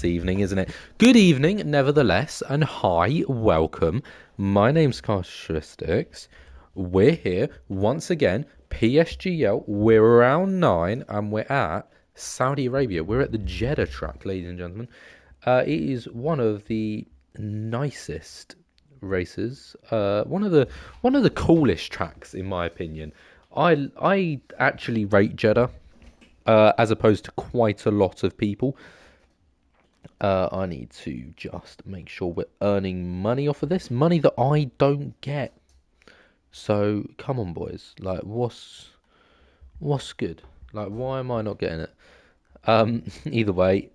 this evening, isn't it? Good evening, nevertheless, and hi, welcome. My name's Characteristics. We're here once again, PSGL. We're around 9, and we're at Saudi Arabia. We're at the Jeddah track, ladies and gentlemen. It is one of the nicest races. One of the coolest tracks, in my opinion. I actually rate Jeddah. As opposed to quite a lot of people. I need to just make sure we're earning money off of this. Money that I don't get. So, come on, boys. Like, what's good? Like, why am I not getting it? Either way,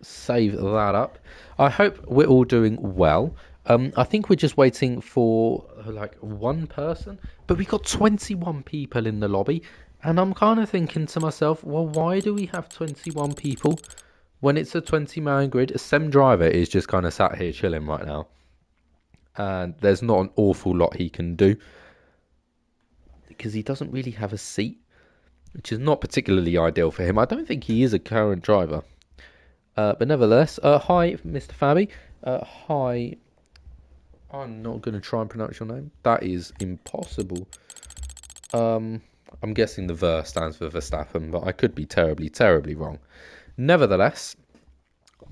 save that up. I hope we're all doing well. I think we're just waiting for, like, one person. But we got 21 people in the lobby. And I'm kind of thinking to myself, well, why do we have 21 people when it's a 20-man grid? A Sem driver is just kind of sat here chilling right now. And there's not an awful lot he can do. Because he doesn't really have a seat. Which is not particularly ideal for him. I don't think he is a current driver. But nevertheless, hi, Mr. Fabby. Hi. I'm not going to try and pronounce your name. That is impossible. I'm guessing the Ver stands for Verstappen, but I could be terribly, terribly wrong. Nevertheless,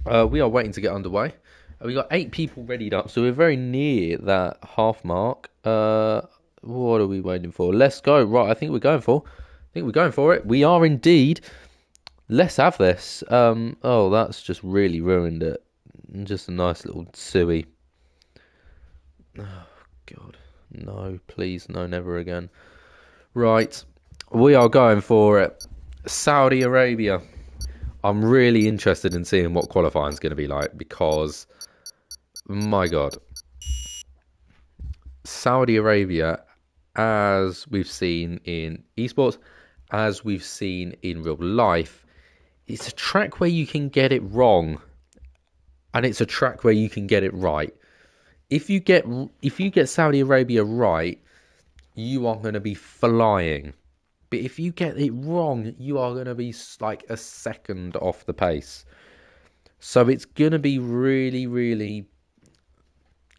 we are waiting to get underway. We got 8 people readied up, so we're very near that half mark. What are we waiting for? Let's go. Right, I think we're going for it. We are indeed. Let's have this. Oh, that's just really ruined it. Just a nice little suey. Oh, God. No, please, no, never again. Right, we are going for it. Saudi Arabia. I'm really interested in seeing what qualifying is going to be like because, my God, Saudi Arabia, as we've seen in esports, as we've seen in real life, it's a track where you can get it wrong, and it's a track where you can get it right. If you get Saudi Arabia right, you are going to be flying. But if you get it wrong, you are going to be like a second off the pace. So it's going to be really, really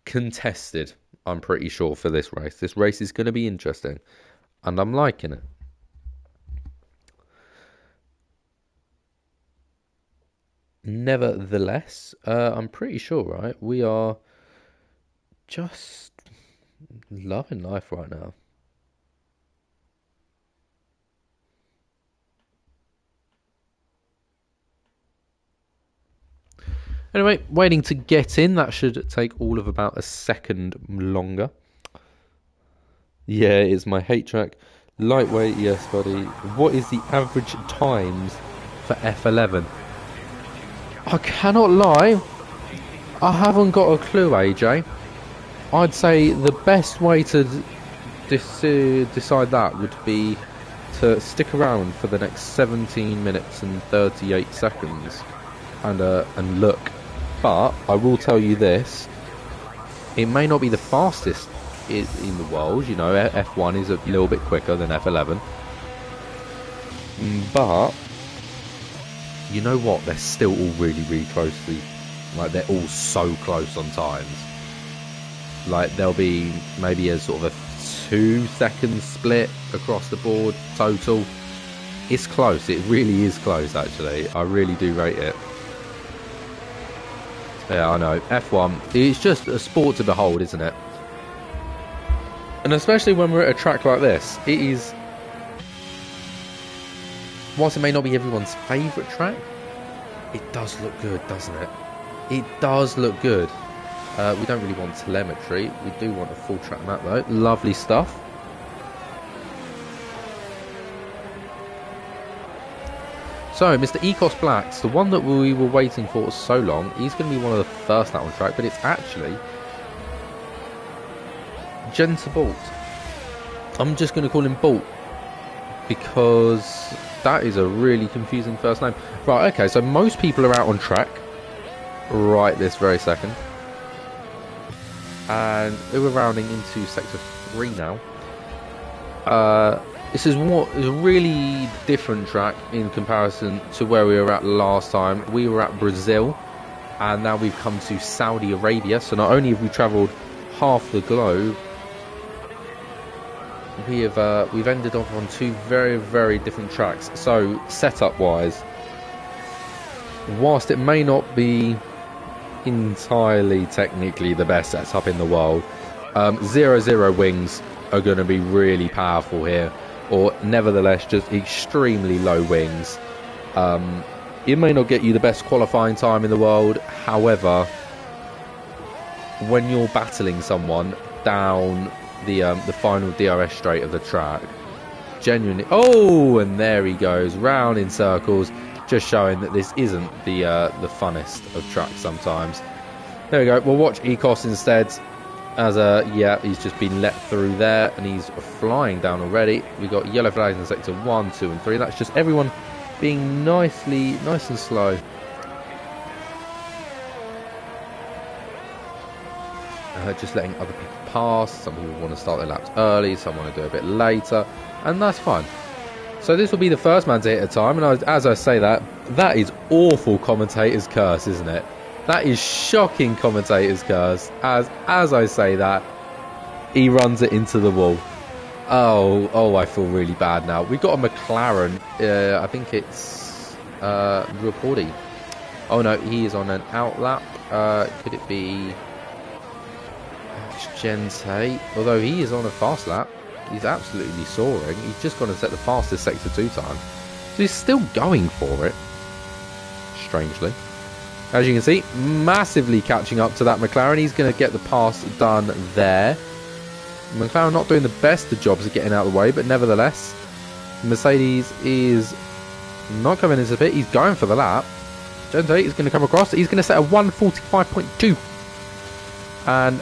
contested, I'm pretty sure, for this race. This race is going to be interesting. And I'm liking it. Nevertheless, I'm pretty sure, right? We are just loving life right now. Anyway, waiting to get in. That should take all of about a second longer. Yeah, it's my hate track. Lightweight, yes, buddy. What is the average times for F11? I cannot lie. I haven't got a clue, AJ. I'd say the best way to decide that would be to stick around for the next 17 minutes and 38 seconds and look. But I will tell you this, it may not be the fastest in the world. You know, F1 is a little bit quicker than F11. But, you know what? They're still all really, really closely. Like, they're all so close on times. Like, there'll be maybe a sort of a 2-second split across the board total. It's close. It really is close, actually. I really do rate it. Yeah, I know. F1, it's just a sport to behold, isn't it? And especially when we're at a track like this, it is... Whilst it may not be everyone's favourite track, it does look good, doesn't it? It does look good. We don't really want telemetry. We do want a full track map, though. Lovely stuff. So, Mr. Ecos Blacks, the one that we were waiting for so long, he's going to be one of the first out on track, but it's actually Jenta Bolt. I'm just going to call him Bolt because that is a really confusing first name. Right, okay, so most people are out on track right this very second. And we're rounding into Sector 3 now. This is what is a really different track in comparison to where we were at last time. We were at Brazil, and now we've come to Saudi Arabia. So not only have we travelled half the globe, we've ended up on two very, very different tracks. So setup wise, whilst it may not be entirely technically the best setup in the world, 0-0 wings are going to be really powerful here, or nevertheless just extremely low wings. It may not get you the best qualifying time in the world, however, when you're battling someone down the final DRS straight of the track, genuinely, oh, and there he goes round in circles, just showing that this isn't the funnest of tracks sometimes. There we go. We'll watch Ecos instead, as yeah, he's just been let through there and he's flying down already. We've got yellow flags in sector 1, 2 and 3. That's just everyone being nice and slow. Just letting other people pass. Some people want to start their laps early, some want to do a bit later, and that's fine. So this will be the first man to hit a time, and as I say that is awful commentator's curse, isn't it? That is shocking commentator's curse. As I say that, he runs it into the wall. Oh, I feel really bad now. We've got a McLaren. I think it's Raporti. Oh no, he is on an out lap. Could it be Gente? Although he is on a fast lap. He's absolutely soaring. He's just going to set the fastest sector 2 time. So he's still going for it. Strangely. As you can see, massively catching up to that McLaren. He's going to get the pass done there. McLaren not doing the best of jobs of getting out of the way, but nevertheless, Mercedes is not coming into the pit. He's going for the lap. Gente is going to come across. He's going to set a 1:45.2. And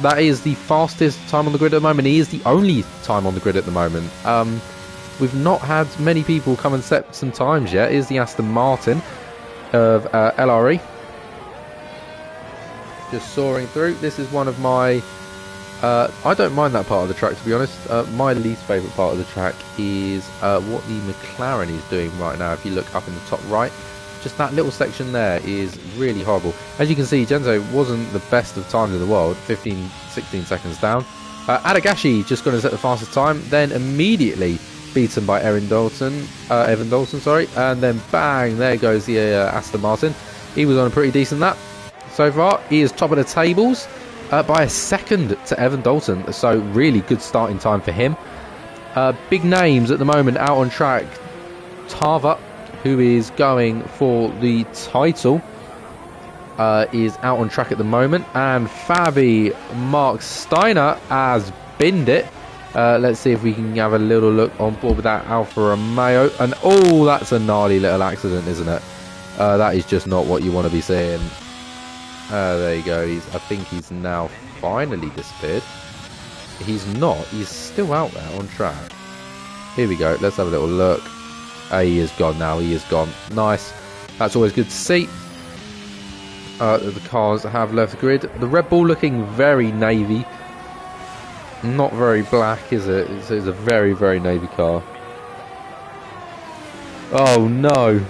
that is the fastest time on the grid at the moment. He is the only time on the grid at the moment. We've not had many people come and set some times yet. Here's the Aston Martin of LRE. Just soaring through. This is one of my... I don't mind that part of the track, to be honest. My least favourite part of the track is what the McLaren is doing right now. If you look up in the top right, just that little section there is really horrible. As you can see, Genzo wasn't the best of times in the world, 16 seconds down. Adagashi just going to set the fastest time, then immediately beaten by Evan Dalton, and then bang, there goes the Aston Martin. He was on a pretty decent lap so far. He is top of the tables by a second to Evan Dalton, so really good starting time for him. Big names at the moment out on track. Tava, who is going for the title, is out on track at the moment, and Fabi Mark Steiner has binned it. Let's see if we can have a little look on board with that Alfa Romeo, and oh, that's a gnarly little accident, isn't it? That is just not what you want to be seeing. There you go. I think he's now finally disappeared. He's not. He's still out there on track. Here we go. Let's have a little look. He is gone now. He is gone. Nice. That's always good to see. The cars have left the grid. The Red Bull looking very navy. Not very black, is it? It's a very, very navy car. Oh no.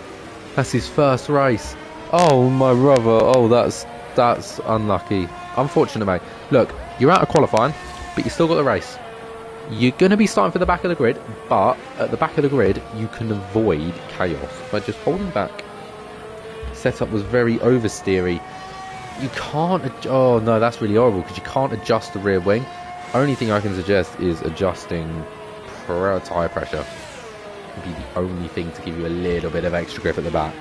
That's his first race. Oh my brother. Oh, that's unlucky. Unfortunate, mate. Look, you're out of qualifying, but you still got the race. You're going to be starting for the back of the grid, but at the back of the grid, you can avoid chaos by just holding back. Setup was very oversteery. You can't... Oh, no, that's really horrible, because you can't adjust the rear wing. Only thing I can suggest is adjusting tyre pressure. Would be the only thing to give you a little bit of extra grip at the back.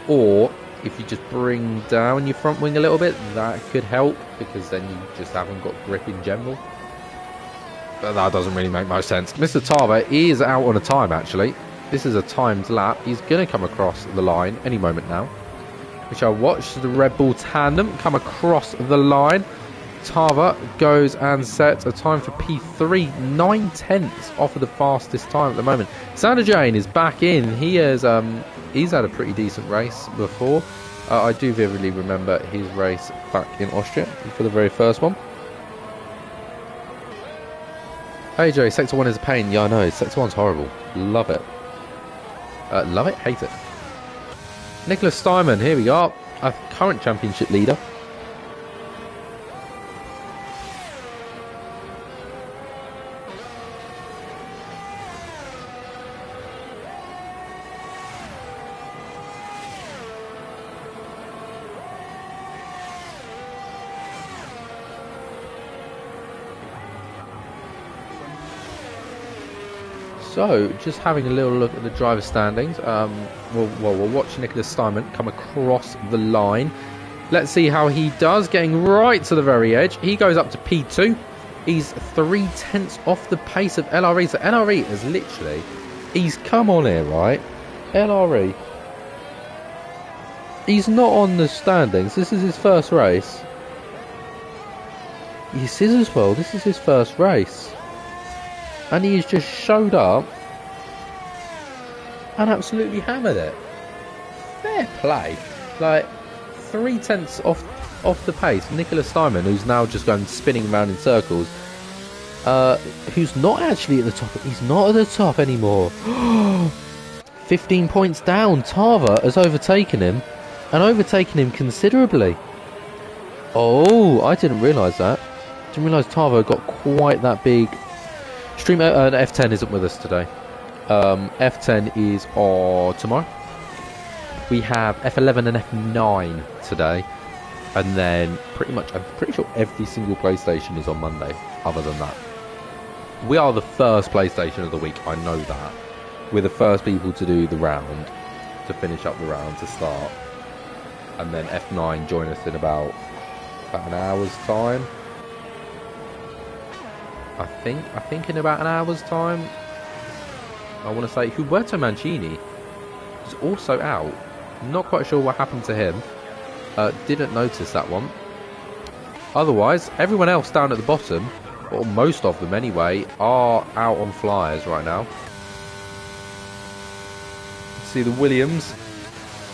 Or if you just bring down your front wing a little bit, that could help, because then you just haven't got grip in general. But that doesn't really make much sense. Mr. Tava is out on a time, actually. This is a timed lap. He's going to come across the line any moment now. We shall watch the Red Bull tandem come across the line. Tava goes and sets a time for P3, 9/10 off of the fastest time at the moment. Sander Jane is back in. He's had a pretty decent race before. I do vividly remember his race back in Austria for the very first one. AJ, Sector 1 is a pain. Yeah, I know. Sector 1's horrible. Love it. Love it, hate it. Nicholas Steinman, here we are. Our current championship leader. So, just having a little look at the driver standings. We'll watch Nicholas Steinman come across the line. Let's see how he does, getting right to the very edge. He goes up to P2. He's 3/10 off the pace of LRE. So LRE is literally, he's come on here, right? LRE. He's not on the standings. This is his first race. This is as well. This is his first race. And he's just showed up and absolutely hammered it. Fair play. Like, 3/10 off the pace. Nicholas Steinman, who's now just going spinning around in circles, who's not actually at the top. He's not at the top anymore. 15 points down. Tarver has overtaken him, and overtaken him considerably. Oh, I didn't realise that. Didn't realise Tarver got quite that big. Stream F10 isn't with us today. F10 is tomorrow. We have F11 and F9 today, and then I'm pretty sure every single PlayStation is on Monday. Other than that, we are the first PlayStation of the week. I know that we're the first people to do the round, to finish up the round to start, and then F9 join us in about an hour's time. I think in about an hour's time. I want to say Huberto Mancini is also out. Not quite sure what happened to him. Didn't notice that one. Otherwise, everyone else down at the bottom, or most of them anyway, are out on flyers right now. See the Williams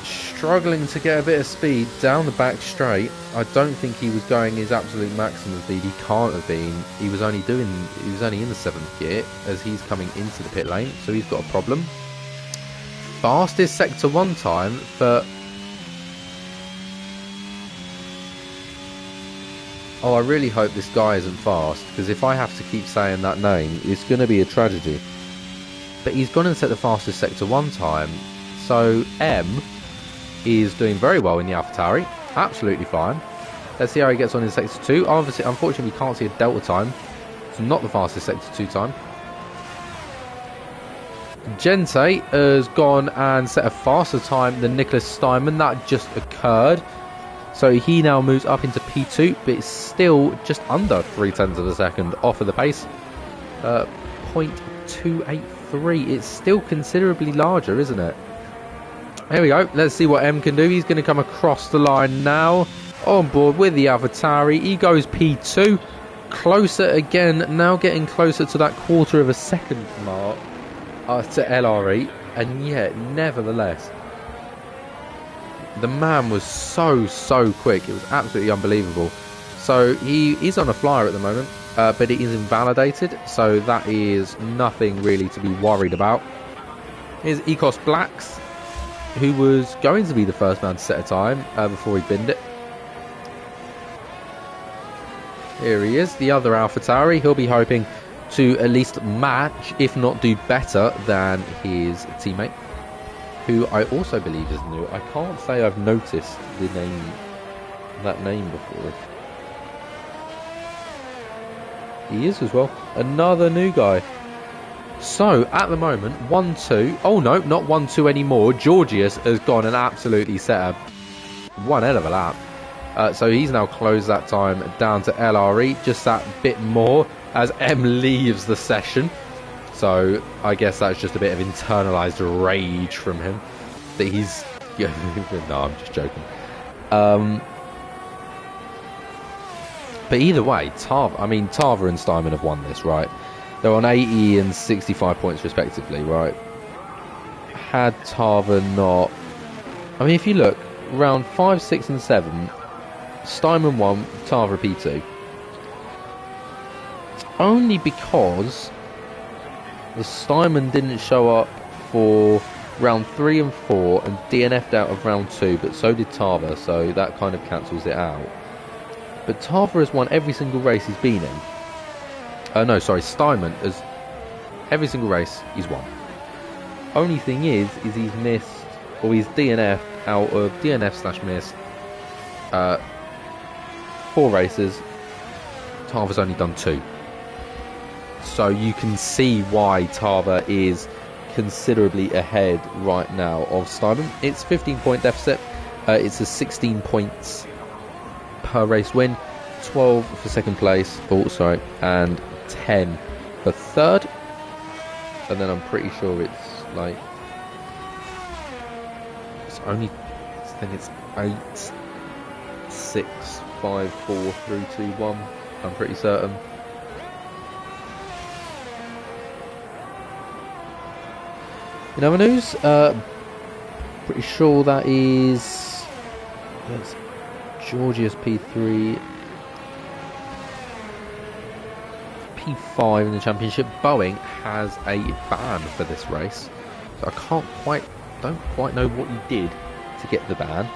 struggling to get a bit of speed down the back straight. I don't think he was going his absolute maximum speed. He can't have been. He was only in the 7th gear as he's coming into the pit lane, so he's got a problem. Fastest Sector 1 time for... Oh, I really hope this guy isn't fast, because if I have to keep saying that name, it's going to be a tragedy. But he's gone and set the fastest Sector 1 time, so M is doing very well in the AlphaTauri. Absolutely fine. Let's see how he gets on in Sector 2. Obviously, unfortunately, we can't see a delta time. It's not the fastest Sector 2 time. Gente has gone and set a faster time than Nicholas Steinman. That just occurred. So he now moves up into P2, but it's still just under 0.3 of a second off of the pace. 0.283. It's still considerably larger, isn't it? Here we go. Let's see what M can do. He's going to come across the line now. On board with the AlphaTauri. He goes P2. Closer again. Now getting closer to that 1/4 of a second mark to LRE. And yet, nevertheless, the man was so quick. It was absolutely unbelievable. So he is on a flyer at the moment. But it is invalidated. So that is nothing really to be worried about. Here's Ecos Blacks, who was going to be the first man to set a time before he binned it. Here he is, the other AlphaTauri. He'll be hoping to at least match, if not do better than his teammate, who I also believe is new. I can't say I've noticed that name before. He is as well. Another new guy. So, at the moment, 1-2. Oh, no, not 1-2 anymore. Georgius has gone and absolutely set one hell of a lap. So he's now closed that time down to LRE. Just that bit more as M leaves the session. So, I guess that's just a bit of internalized rage from him. That he's... No, I'm just joking. But either way, Tarver and Steinman have won this, right? They're on 80 and 65 points respectively, right? Had Tarver not... I mean, if you look, round 5, 6 and 7, Steinman won, Tarver P2. only because the Steinman didn't show up for round 3 and 4 and DNF'd out of round 2, but so did Tarver, so that kind of cancels it out. But Tarver has won every single race he's been in. No, sorry, Steinman has every single race he's won. Only thing is he's missed, or he's DNF'd out of DNF/missed 4 races. Tarver's only done 2. So you can see why Tarver is considerably ahead right now of Steinman. It's 15-point deficit. It's a 16 points per race win, 12 for second place, and 10 for third. And then I'm pretty sure it's like I think it's 8, 6, 5, 4, 3, 2, 1. I'm pretty certain. In other news, pretty sure that is Georgia's P3, P5 in the championship. Boeing has a ban for this race, so I don't quite know what he did to get the ban.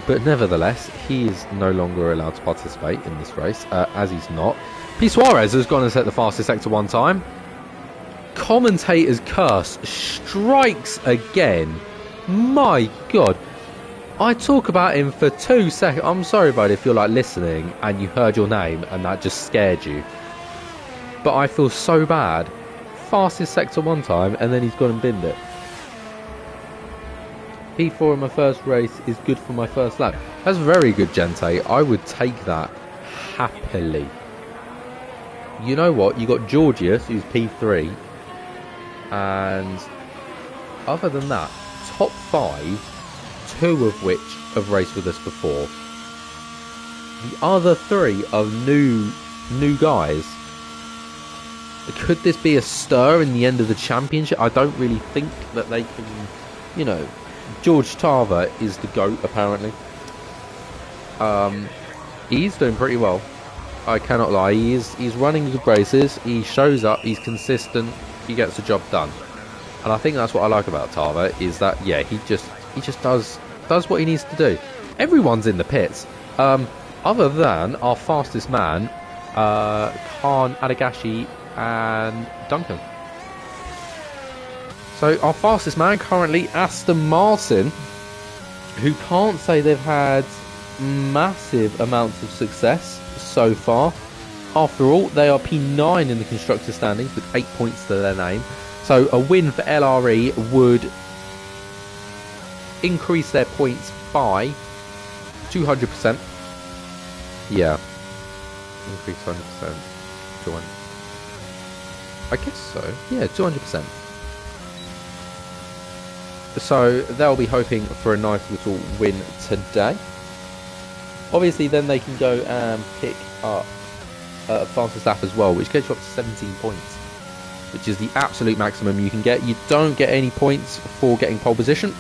But nevertheless, he is no longer allowed to participate in this race, as he's not. P. Suarez has gone and set the fastest Sector 1 time. Commentator's curse strikes again. My God. I talk about him for 2 seconds. I'm sorry, bud, if you're like listening and you heard your name and that just scared you. But I feel so bad. Fastest Sector 1 time, and then he's gone and binned it. P4 in my first race is good for my first lap. That's very good, Gente. I would take that happily. You know what? You got Georgius, who's P3. And other than that, top 5, 2 of which have raced with us before. The other 3 are new guys. Could this be a stir in the end of the championship? I don't really think that they can, you know. George Tarver is the GOAT, apparently. He's doing pretty well. I cannot lie. He's running good races. He shows up. He's consistent. He gets the job done. And I think that's what I like about Tarver, is that, yeah, he just does what he needs to do. Everyone's in the pits. Other than our fastest man, Khan, Adagashi, and Duncan. So our fastest man currently, Aston Martin, who can't say they've had massive amounts of success so far. After all, they are P9 in the constructor standings with 8 points to their name. So a win for LRE would increase their points by 200%. Yeah. Increase 100%. 200. I guess so. Yeah, 200%. So they'll be hoping for a nice little win today. Obviously, then they can go and pick up fastest lap as well, which gets you up to 17 points, which is the absolute maximum you can get. You don't get any points for getting pole position,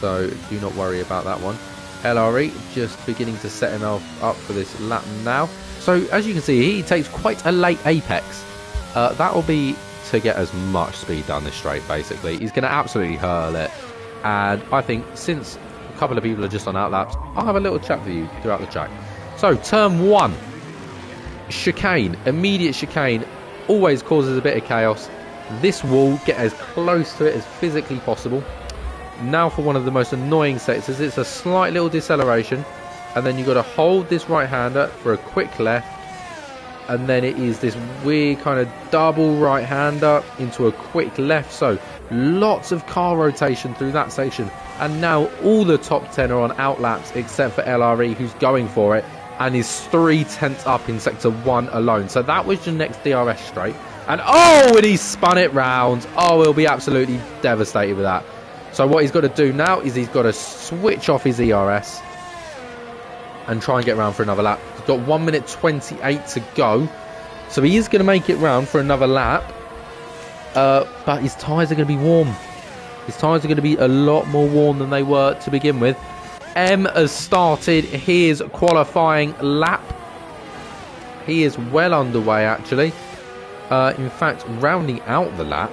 so do not worry about that one. LRE just beginning to set himself up for this lap now. So as you can see, he takes quite a late apex. That will be to get as much speed down this straight, basically. He's going to absolutely hurl it. And I think since a couple of people are just on outlaps, I'll have a little chat for you throughout the track. So, turn 1. Chicane. Immediate chicane always causes a bit of chaos. This wall, get as close to it as physically possible. Now for one of the most annoying sectors. It's a slight little deceleration. And then you've got to hold this right-hander for a quick left. And then it is this weird kind of double right-hander into a quick left. So lots of car rotation through that section. And now all the top 10 are on outlaps except for LRE, who's going for it and is 3/10 up in sector 1 alone. So that was your next DRS straight. And and he spun it round. Oh, he'll be absolutely devastated with that. So what he's got to do now is he's got to switch off his ERS and try and get round for another lap. He's got 1 minute 28 to go. So he is going to make it round for another lap. But his tyres are going to be warm. His tyres are going to be a lot more warm than they were to begin with. M has started his qualifying lap. He is well underway, actually. In fact, rounding out the lap.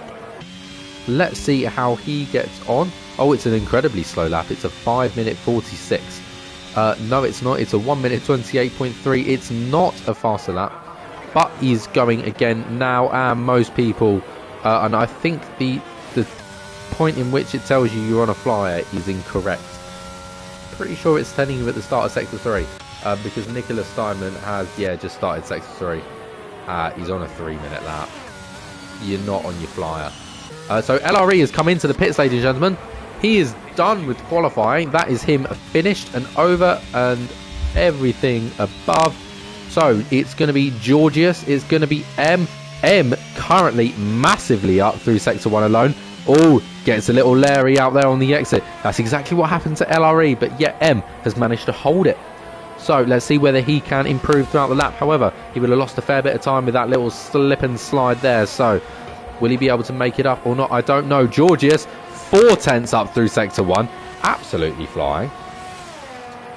Let's see how he gets on. Oh, it's an incredibly slow lap. It's a 5 minute 46. No, it's not. It's a 1 minute 28.3. It's not a faster lap. But he's going again now. And most people, and I think the point in which it tells you you're on a flyer is incorrect. Pretty sure it's telling you at the start of Sector 3. Because Nicholas Steinman has, just started Sector 3. He's on a 3 minute lap. You're not on your flyer. So LRE has come into the pits, ladies and gentlemen. He is done with qualifying. That is him finished and over and everything above. So it's going to be Georgius. It's going to be M. M currently massively up through Sector 1 alone. Oh, gets a little Larry out there on the exit. That's exactly what happened to LRE. But yet M has managed to hold it. So let's see whether he can improve throughout the lap. However, he would have lost a fair bit of time with that little slip and slide there. So will he be able to make it up or not? I don't know. Georgius, 4 tenths up through Sector 1. Absolutely flying.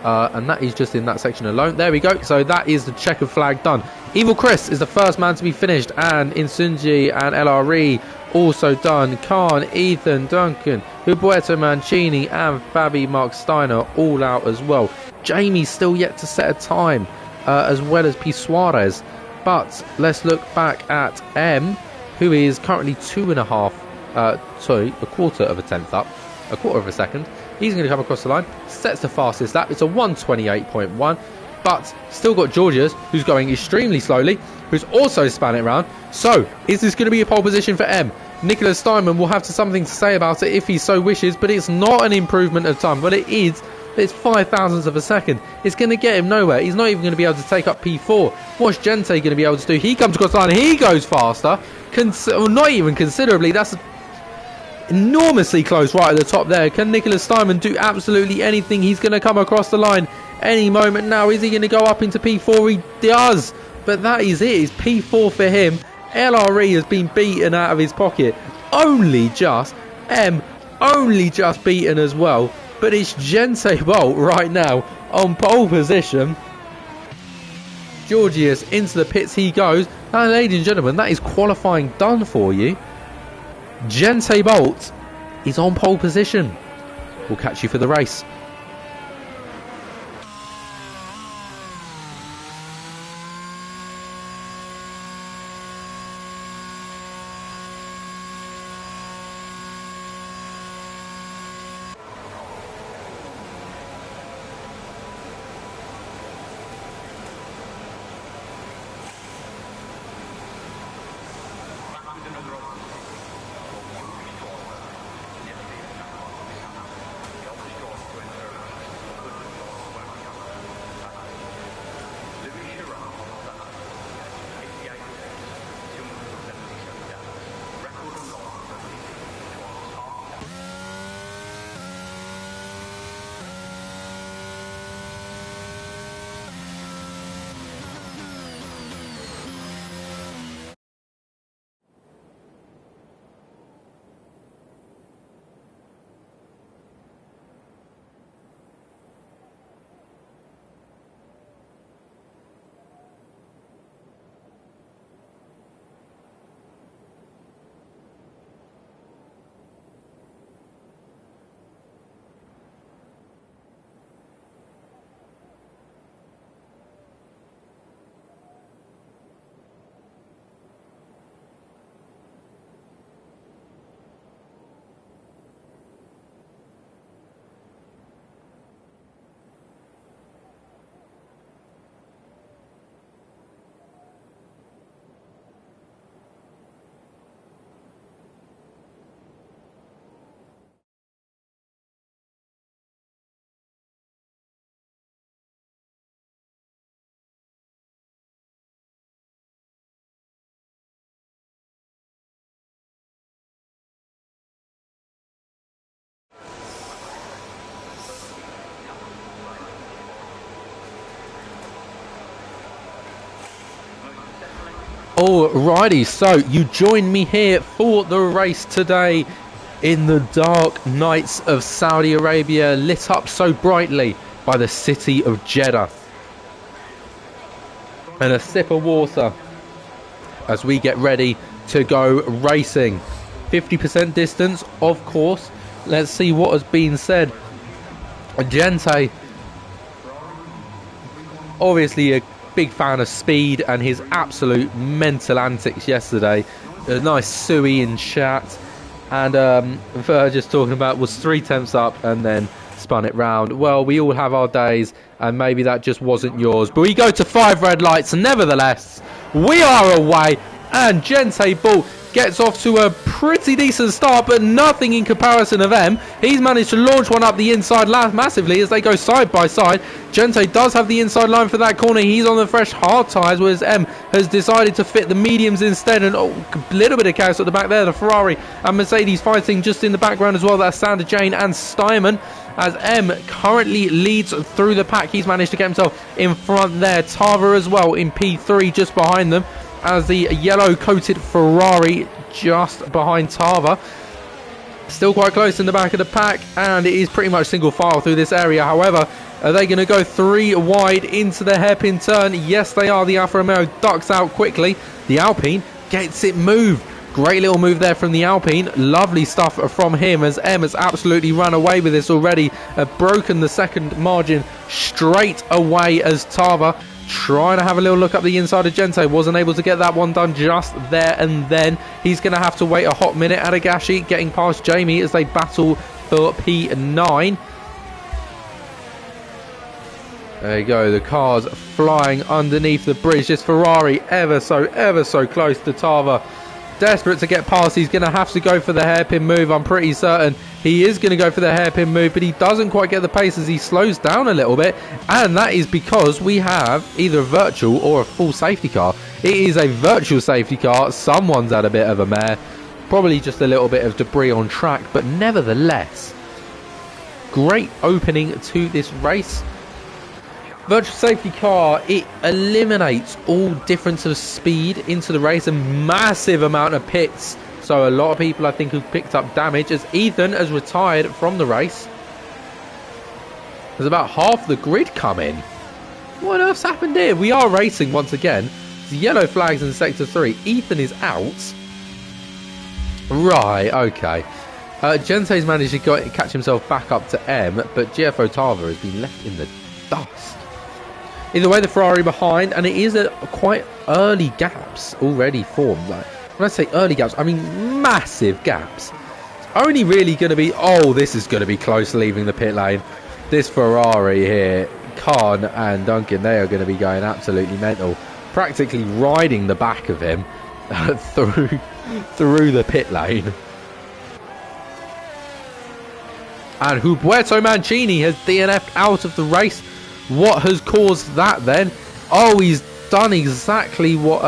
And that is just in that section alone. There we go. So that is the checkered flag done. Evil Chris is the first man to be finished. And Insunji and LRE also done. Khan, Ethan, Duncan, Huberto Mancini and Fabi Mark Steiner all out as well. Jamie's still yet to set a time, as well as P. Suarez. But let's look back at M, who is currently a quarter of a tenth up, a quarter of a second. He's going to come across the line, sets the fastest lap. It's a 1:28.1, but still got Georgius, who's going extremely slowly, who's also spanning it around. So, is this going to be a pole position for M? Nicholas Steinman will have something to say about it if he so wishes, but it's not an improvement of time. But it is. It's 5,000ths of a second. It's going to get him nowhere. He's not even going to be able to take up P4. What's Gente going to be able to do? He comes across the line. He goes faster. Not even considerably. That's enormously close right at the top there. Can Nicholas Steinman do absolutely anything? He's going to come across the line any moment now. Is he going to go up into P4? He does. But that is it. It's P4 for him. LRE has been beaten out of his pocket. Only just. M only just beaten as well. But it's Gente Bolt right now on pole position. Georgius into the pits he goes. Now, ladies and gentlemen, that is qualifying done for you. Gente Bolt is on pole position. We'll catch you for the race. Alrighty, so you join me here for the race today. in the dark nights of Saudi Arabia, lit up so brightly by the city of Jeddah. And a sip of water as we get ready to go racing. 50% distance, of course. Let's see what has been said. Gente, obviously a big fan of speed and his absolute mental antics yesterday. A nice suey in chat. And just talking about was 3 tenths up and then spun it round. Well, we all have our days, and maybe that just wasn't yours. But we go to 5 red lights, and nevertheless, we are away. And Gente Bull gets off to a pretty decent start, but nothing in comparison of M. He's managed to launch one up the inside massively as they go side by side. Gente does have the inside line for that corner. He's on the fresh hard tyres, whereas M has decided to fit the mediums instead. And a little bit of chaos at the back there. The Ferrari and Mercedes fighting just in the background as well. That's Sander Jane and Steinman. As M currently leads through the pack. He's managed to get himself in front there. Tava as well in P3 just behind them, as the yellow-coated Ferrari just behind Tava. Still quite close in the back of the pack, and it is pretty much single file through this area. However, are they going to go 3 wide into the hairpin turn? Yes, they are. The Alfa Romeo ducks out quickly. The Alpine gets it moved. Great little move there from the Alpine. Lovely stuff from him, as M has absolutely run away with this already. Broken the second margin straight away as Tava trying to have a little look up the inside of Gente. Wasn't able to get that one done just there and then. He's going to have to wait a hot minute. Adagashi getting past Jamie as they battle for P9. There you go. The cars flying underneath the bridge. This Ferrari ever so close to Tava. Desperate to get past. He's going to have to go for the hairpin move. I'm pretty certain he is going to go for the hairpin move, but he doesn't quite get the pace as he slows down a little bit. And that is because we have either a virtual or a full safety car. It is a virtual safety car. Someone's had a bit of a mare. Probably just a little bit of debris on track, but nevertheless, great opening to this race. Virtual safety car, it eliminates all difference of speed into the race, a massive amount of pits. So a lot of people, I think, who picked up damage, as Ethan has retired from the race. There's about half the grid come in. What else happened here? We are racing once again. There's yellow flags in Sector 3. Ethan is out. Right, okay. Gente's managed to catch himself back up to M, but GF Otava has been left in the dust. Either way, the Ferrari behind, and it is quite early gaps already formed. Like, when I say early gaps, I mean massive gaps. It's only really going to be... Oh, this is going to be close leaving the pit lane. This Ferrari here, Khan and Duncan, they are going to be going absolutely mental. Practically riding the back of him through the pit lane. And Huberto Mancini has DNF'd out of the race. What has caused that then? Oh, he's done exactly what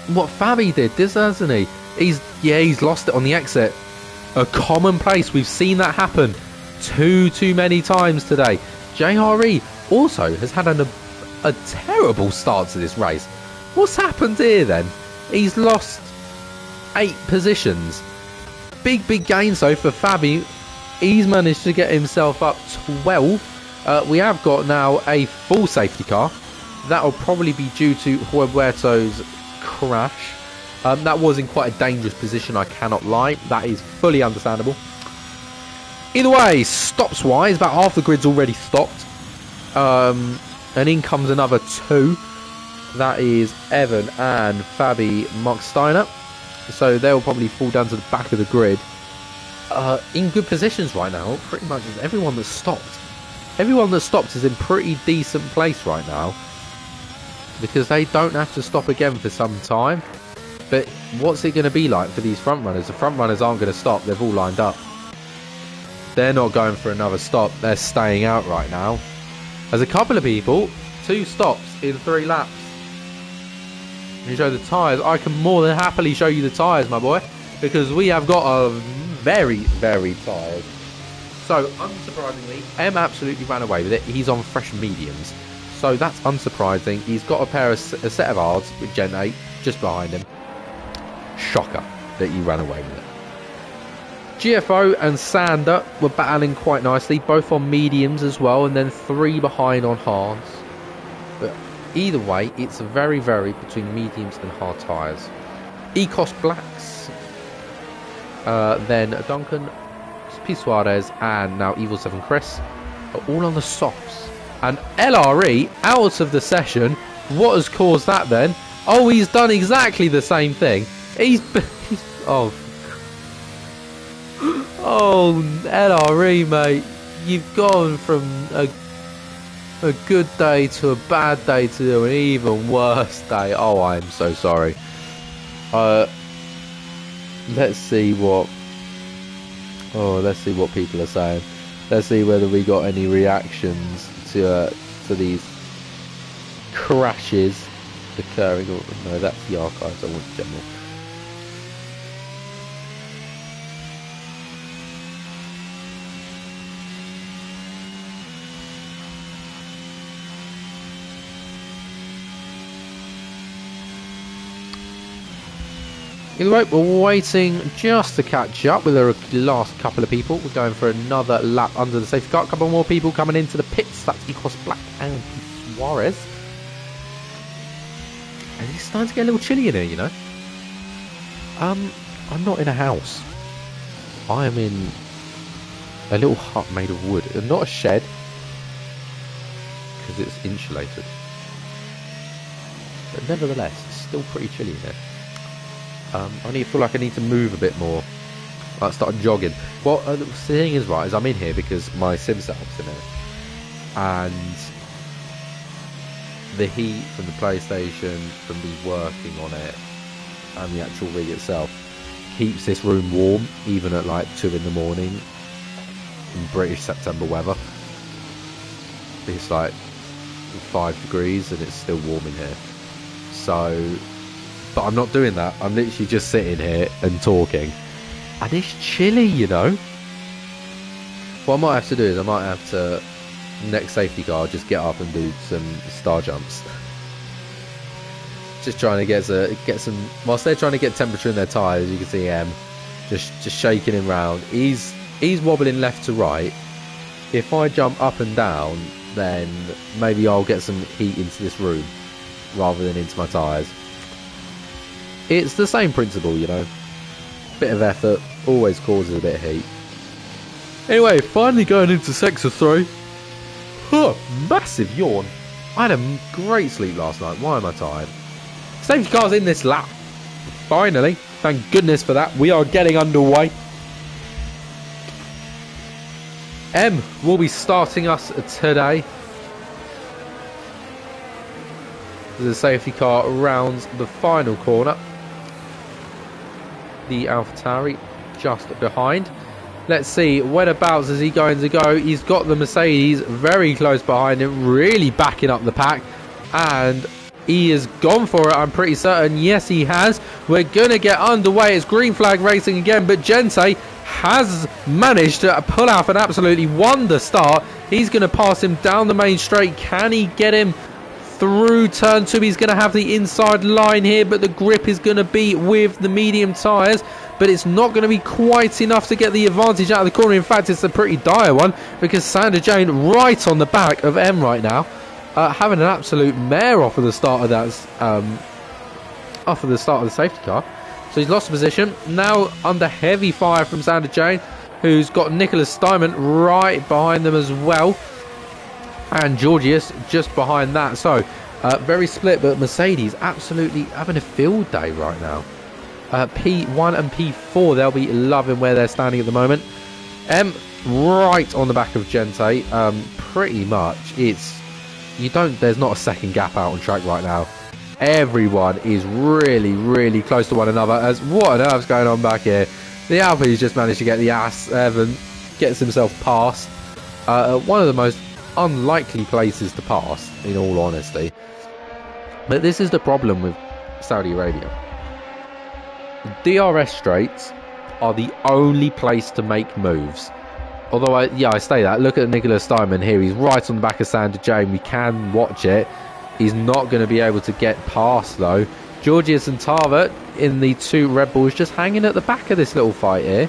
Fabi did, hasn't he? He's lost it on the exit. A commonplace. We've seen that happen too many times today. JRE also has had a terrible start to this race. What's happened here then? He's lost 8 positions. Big gain so for Fabi. He's managed to get himself up 12. We have got now a full safety car. That will probably be due to Huberto's crash. That was in quite a dangerous position, I cannot lie. That is fully understandable. Either way, stops wise, about half the grid's already stopped. And in comes another 2. That is Evan and Fabi Marksteiner. So they'll probably fall down to the back of the grid. In good positions right now, pretty much everyone that's stopped. Everyone that stopped is in pretty decent place right now, because they don't have to stop again for some time. But what's it going to be like for these front runners? The front runners aren't going to stop. They've all lined up. They're not going for another stop. They're staying out right now. There's a couple of people, 2 stops in 3 laps. You show the tyres. I can more than happily show you the tyres, my boy, because we have got a very tired. So, unsurprisingly, M absolutely ran away with it. He's on fresh mediums. So, that's unsurprising. He's got a set of hards with Gen 8 just behind him. Shocker that he ran away with it. GFO and Sander were battling quite nicely, both on mediums as well, and then 3 behind on hards. But either way, it's very, very between mediums and hard tyres. Ecos Blacks, then Duncan, P. Suarez, and now Evil 7 Chris are all on the softs. And LRE out of the session. What has caused that then? Oh, he's done exactly the same thing. He's oh, LRE, mate. You've gone from a good day to a bad day to an even worse day. Oh, I'm so sorry. Let's see what people are saying. Let's see whether we got any reactions to these crashes occurring. Oh, no, that's the archives. I want general. Either way, we're waiting just to catch up with the last couple of people. We're going for another lap under the safety car. A couple more people coming into the pits. That's Ecos Black and Suarez. And it's starting to get a little chilly in here, you know. I'm not in a house. I am in a little hut made of wood. And not a shed, because it's insulated. But nevertheless, it's still pretty chilly in here. I feel like I need to move a bit more. Like start jogging. Well, the thing is, right, is I'm in here because my sim setup's in here, and the heat from the PlayStation, from me working on it, and the actual rig itself keeps this room warm, even at like 2 in the morning in British September weather. It's like 5 degrees and it's still warm in here. So. But I'm not doing that. I'm literally just sitting here and talking. And it's chilly, you know. What I might have to do is I might have to, next safety car, just get up and do some star jumps. Just trying to get some... Whilst they're trying to get temperature in their tyres, you can see just shaking him round. He's wobbling left to right. If I jump up and down, then maybe I'll get some heat into this room rather than into my tyres. It's the same principle, you know. Bit of effort always causes a bit of heat. Anyway, finally going into Sector 3. Huh, massive yawn. I had a great sleep last night. Why am I tired? Safety car's in this lap. Finally. Thank goodness for that. We are getting underway. M will be starting us today. The safety car rounds the final corner. The AlphaTauri just behind. Let's see, whereabouts is he going to go? He's got the Mercedes very close behind him, really backing up the pack. And he has gone for it, I'm pretty certain. Yes, he has. We're going to get underway. It's green flag racing again, but Gente has managed to pull off an absolutely wonder start. He's going to pass him down the main straight. Can he get him through turn 2? He's going to have the inside line here, but the grip is going to be with the medium tyres, but it's not going to be quite enough to get the advantage out of the corner. In fact, it's a pretty dire one, because Sander Jane right on the back of M right now, having an absolute mare off of the start of that off of the start of the safety car. So he's lost the position now, under heavy fire from Sander Jane, who's got Nicholas Steinman right behind them as well. And Georgius just behind that. So, very split, but Mercedes absolutely having a field day right now. P1 and P4, they'll be loving where they're standing at the moment. M right on the back of Gente. Pretty much, there's not a second gap out on track right now. Everyone is really, really close to one another. As what on earth's going on back here? The Alpha's just managed to get the ass. Evan gets himself past. One of the most unlikely places to pass, in all honesty. But this is the problem with Saudi Arabia. DRS straights are the only place to make moves. Although, I say that. Look at Nicholas Steinman here. He's right on the back of Sander Jane. We can watch it. He's not going to be able to get past, though. Georgius and Tarver in the 2 Red Bulls just hanging at the back of this little fight here.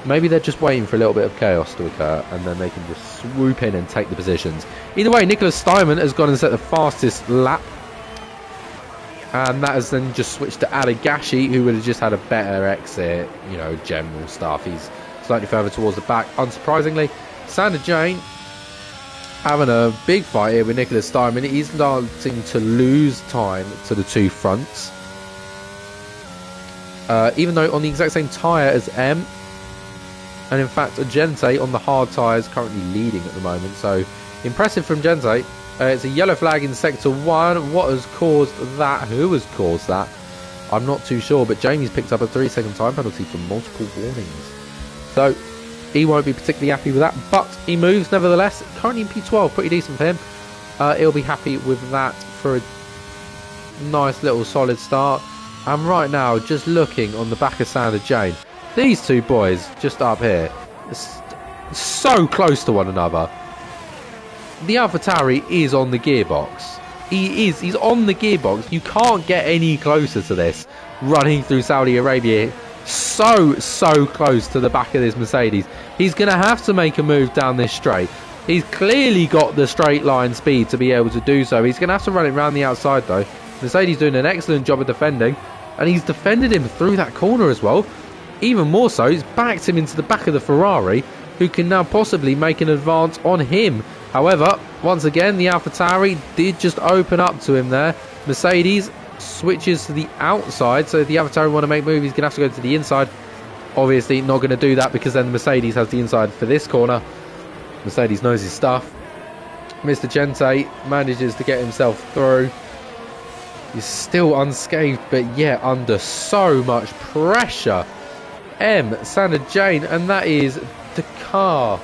Maybe they're just waiting for a little bit of chaos to occur, and then they can just swoop in and take the positions. Either way, Nicholas Steinman has gone and set the fastest lap. And that has then just switched to Adagashi, who would have just had a better exit, you know, general stuff. He's slightly further towards the back, unsurprisingly. Sander Jane having a big fight here with Nicholas Steinman. He's starting to lose time to the two fronts. Even though on the exact same tyre as M. And in fact, Gente on the hard tyres currently leading at the moment. So impressive from Gente. It's a yellow flag in Sector 1. What has caused that? Who has caused that? I'm not too sure, but Jamie's picked up a 3-second time penalty for multiple warnings. So, he won't be particularly happy with that, but he moves nevertheless. Currently in P12, pretty decent for him. He'll be happy with that for a nice little solid start. And right now, just looking on the back of Sander Jane, these two boys just up here, so close to one another. The AlphaTauri is on the gearbox. He's on the gearbox. You can't get any closer to this. Running through Saudi Arabia. So close to the back of this Mercedes. He's going to have to make a move down this straight. He's clearly got the straight line speed to be able to do so. He's going to have to run it around the outside though. Mercedes doing an excellent job of defending. And he's defended him through that corner as well. Even more so, he's backed him into the back of the Ferrari, who can now possibly make an advance on him. However, once again, the AlphaTauri did just open up to him there. Mercedes switches to the outside, so if the AlphaTauri want to make moves, he's going to have to go to the inside. Obviously, not going to do that because then the Mercedes has the inside for this corner. Mercedes knows his stuff. Mr. Gente manages to get himself through. He's still unscathed, but yet under so much pressure. Sander Jane, and that is the car.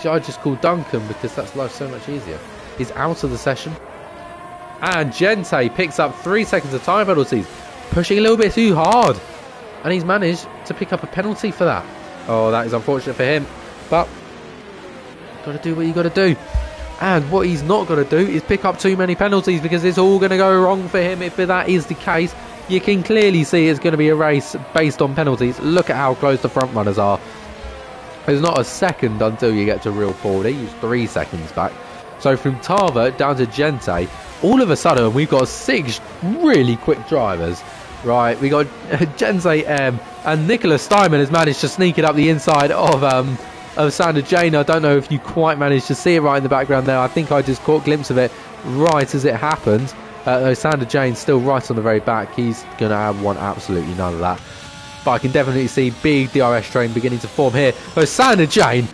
I just call Duncan because that's life so much easier. He's out of the session. And Gente picks up 3 seconds of time penalties. Pushing a little bit too hard. And he's managed to pick up a penalty for that. Oh, that is unfortunate for him. But, got to do what you got to do. And what he's not got to do is pick up too many penalties because it's all going to go wrong for him if that is the case. You can clearly see it's going to be a race based on penalties. Look at how close the front runners are. There's not a second until you get to real Ford. He used 3 seconds back. So from Tarver down to Gente, all of a sudden we've got 6 really quick drivers. Right, we got Gente M, and Nicholas Steinman has managed to sneak it up the inside of Sander Jane. I don't know if you quite managed to see it right in the background there. I think I just caught a glimpse of it right as it happened. Sander Jane's still right on the very back. He's going to have absolutely none of that. But I can definitely see big DRS train beginning to form here. Sander Jane,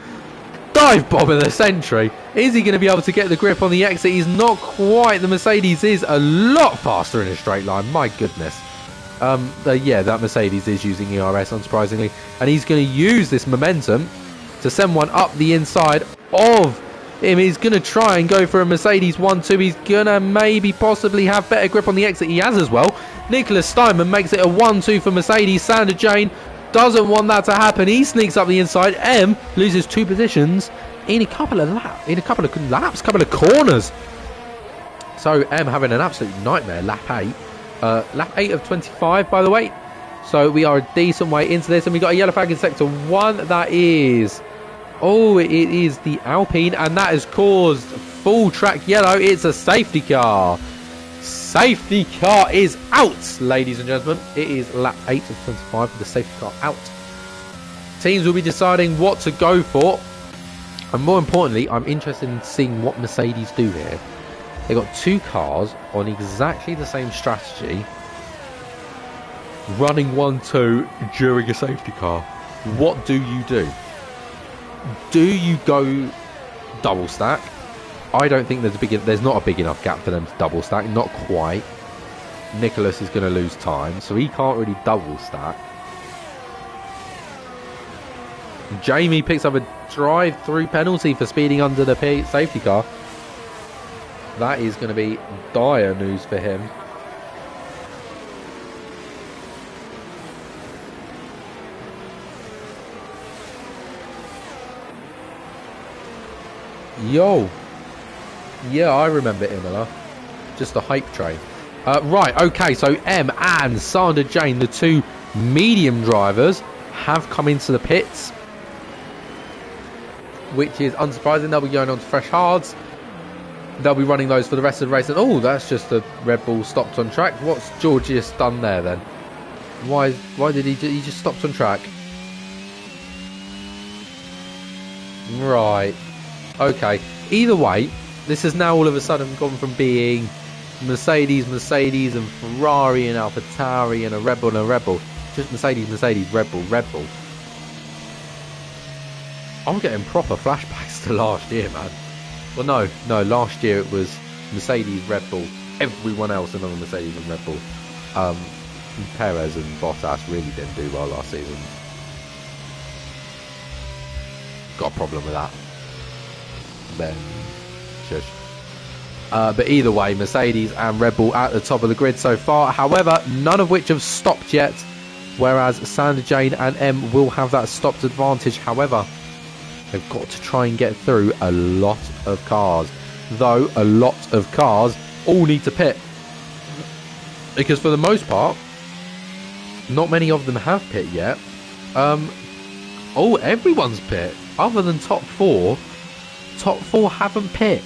dive bomb of the century. Is he going to be able to get the grip on the exit? He's not quite. The Mercedes is a lot faster in a straight line. My goodness. Yeah, that Mercedes is using ERS, unsurprisingly. And he's going to use this momentum to send one up the inside of him. He's going to try and go for a Mercedes 1-2. He's going to maybe possibly have better grip on the exit. He has as well. Nicholas Steinman makes it a 1-2 for Mercedes. Sander Jane doesn't want that to happen. He sneaks up the inside. M loses 2 positions in a couple of corners. So M having an absolute nightmare. Lap 8. Lap 8 of 25, by the way. So we are a decent way into this. And we got a yellow flag in Sector 1. That is... Oh, it is the Alpine. And that has caused full track yellow. It's a safety car. Safety car is out, ladies and gentlemen. It is lap 8 of 25 with the safety car out. Teams will be deciding what to go for. And more importantly, I'm interested in seeing what Mercedes do here. They've got 2 cars on exactly the same strategy, running 1-2 during a safety car. What do you do? Do you go double stack? I don't think there's not a big enough gap for them to double stack. Not quite. Nicholas is going to lose time, so he can't really double stack. Jamie picks up a drive-through penalty for speeding under the safety car. That is going to be dire news for him. Yo. Yeah, I remember Imola. Just a hype train. Right, okay, so M and Sander Jane, the 2 medium drivers, have come into the pits, which is unsurprising. They'll be going on to fresh hards. They'll be running those for the rest of the race. And oh, that's just a Red Bull stopped on track. What's Georgius done there then? Why did he just stopped on track? Right. Okay. Either way, this has now all of a sudden gone from being Mercedes, and Ferrari, and AlphaTauri, and a Red Bull, just Mercedes, Red Bull. I'm getting proper flashbacks to last year, man. Well, no, last year it was Mercedes, Red Bull, everyone else another Mercedes and Red Bull. Perez and Bottas really didn't do well last season. Got a problem with that. Then, shush. But either way, Mercedes and Red Bull at the top of the grid so far. However, none of which have stopped yet. Whereas Sandra, Jane and M will have that stopped advantage. However, they've got to try and get through a lot of cars. Though a lot of cars all need to pit. Because for the most part, not many of them have pit yet. Oh, everyone's pit. Other than top four. Top four haven't pit.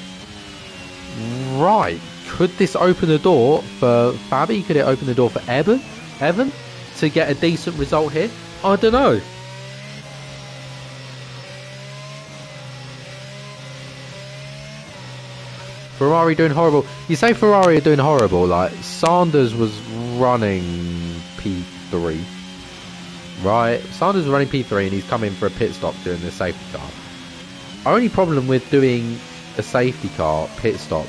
Right. Could this open the door for Fabi? Could it open the door for Evan to get a decent result here? I don't know. Ferrari doing horrible. You say Ferrari are doing horrible. Like, Sanders was running P3. Right? Sanders was running P3 and he's come in for a pit stop during the safety car. Only problem with doing a safety car pit stop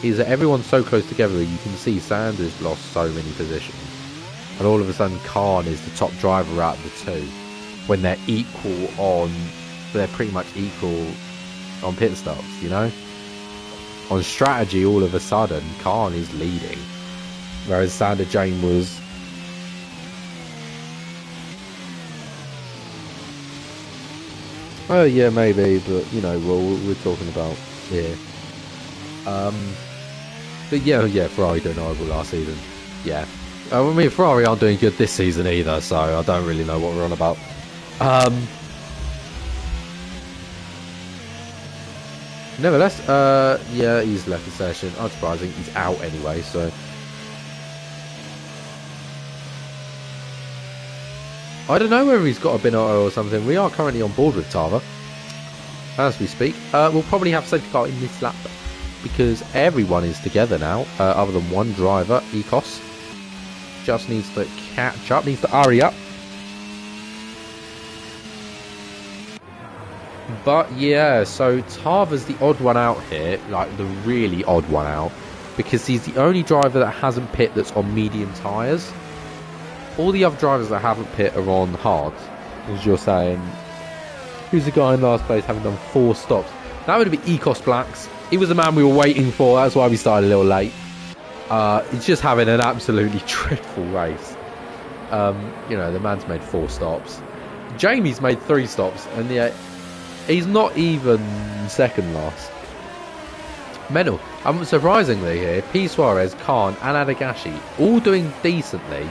is that everyone's so close together. You can see Sanders lost so many positions. And all of a sudden Khan is the top driver out of the two. When they're equal on... They're pretty much equal on pit stops, you know? On strategy, all of a sudden, Khan is leading. Whereas Sandra Jane was... Oh, yeah, maybe, but, you know, well, we're talking about here. But, yeah, Ferrari doing horrible last season. Yeah. I mean, Ferrari aren't doing good this season either, so I don't really know what we're on about. Nevertheless, yeah, he's left the session. Unsurprising, he's out anyway, so... I don't know whether he's got a Binotto or something. We are currently on board with Tava, as we speak. We'll probably have safety car in this lap, because everyone is together now, other than one driver, Ecos. Just needs to catch up, needs to hurry up. But yeah, so Tava's the odd one out here, like the really odd one out, because he's the only driver that hasn't pit that's on medium tyres. All the other drivers that haven't pit are on hard, as you're saying. Who's the guy in last place having done 4 stops? That would be Ecos Blacks. He was the man we were waiting for, that's why we started a little late. He's just having an absolutely dreadful race. You know, the man's made 4 stops. Jamie's made 3 stops, and yet he's not even second last. Mental. Surprisingly here, P. Suarez, Khan and Adagashi all doing decently.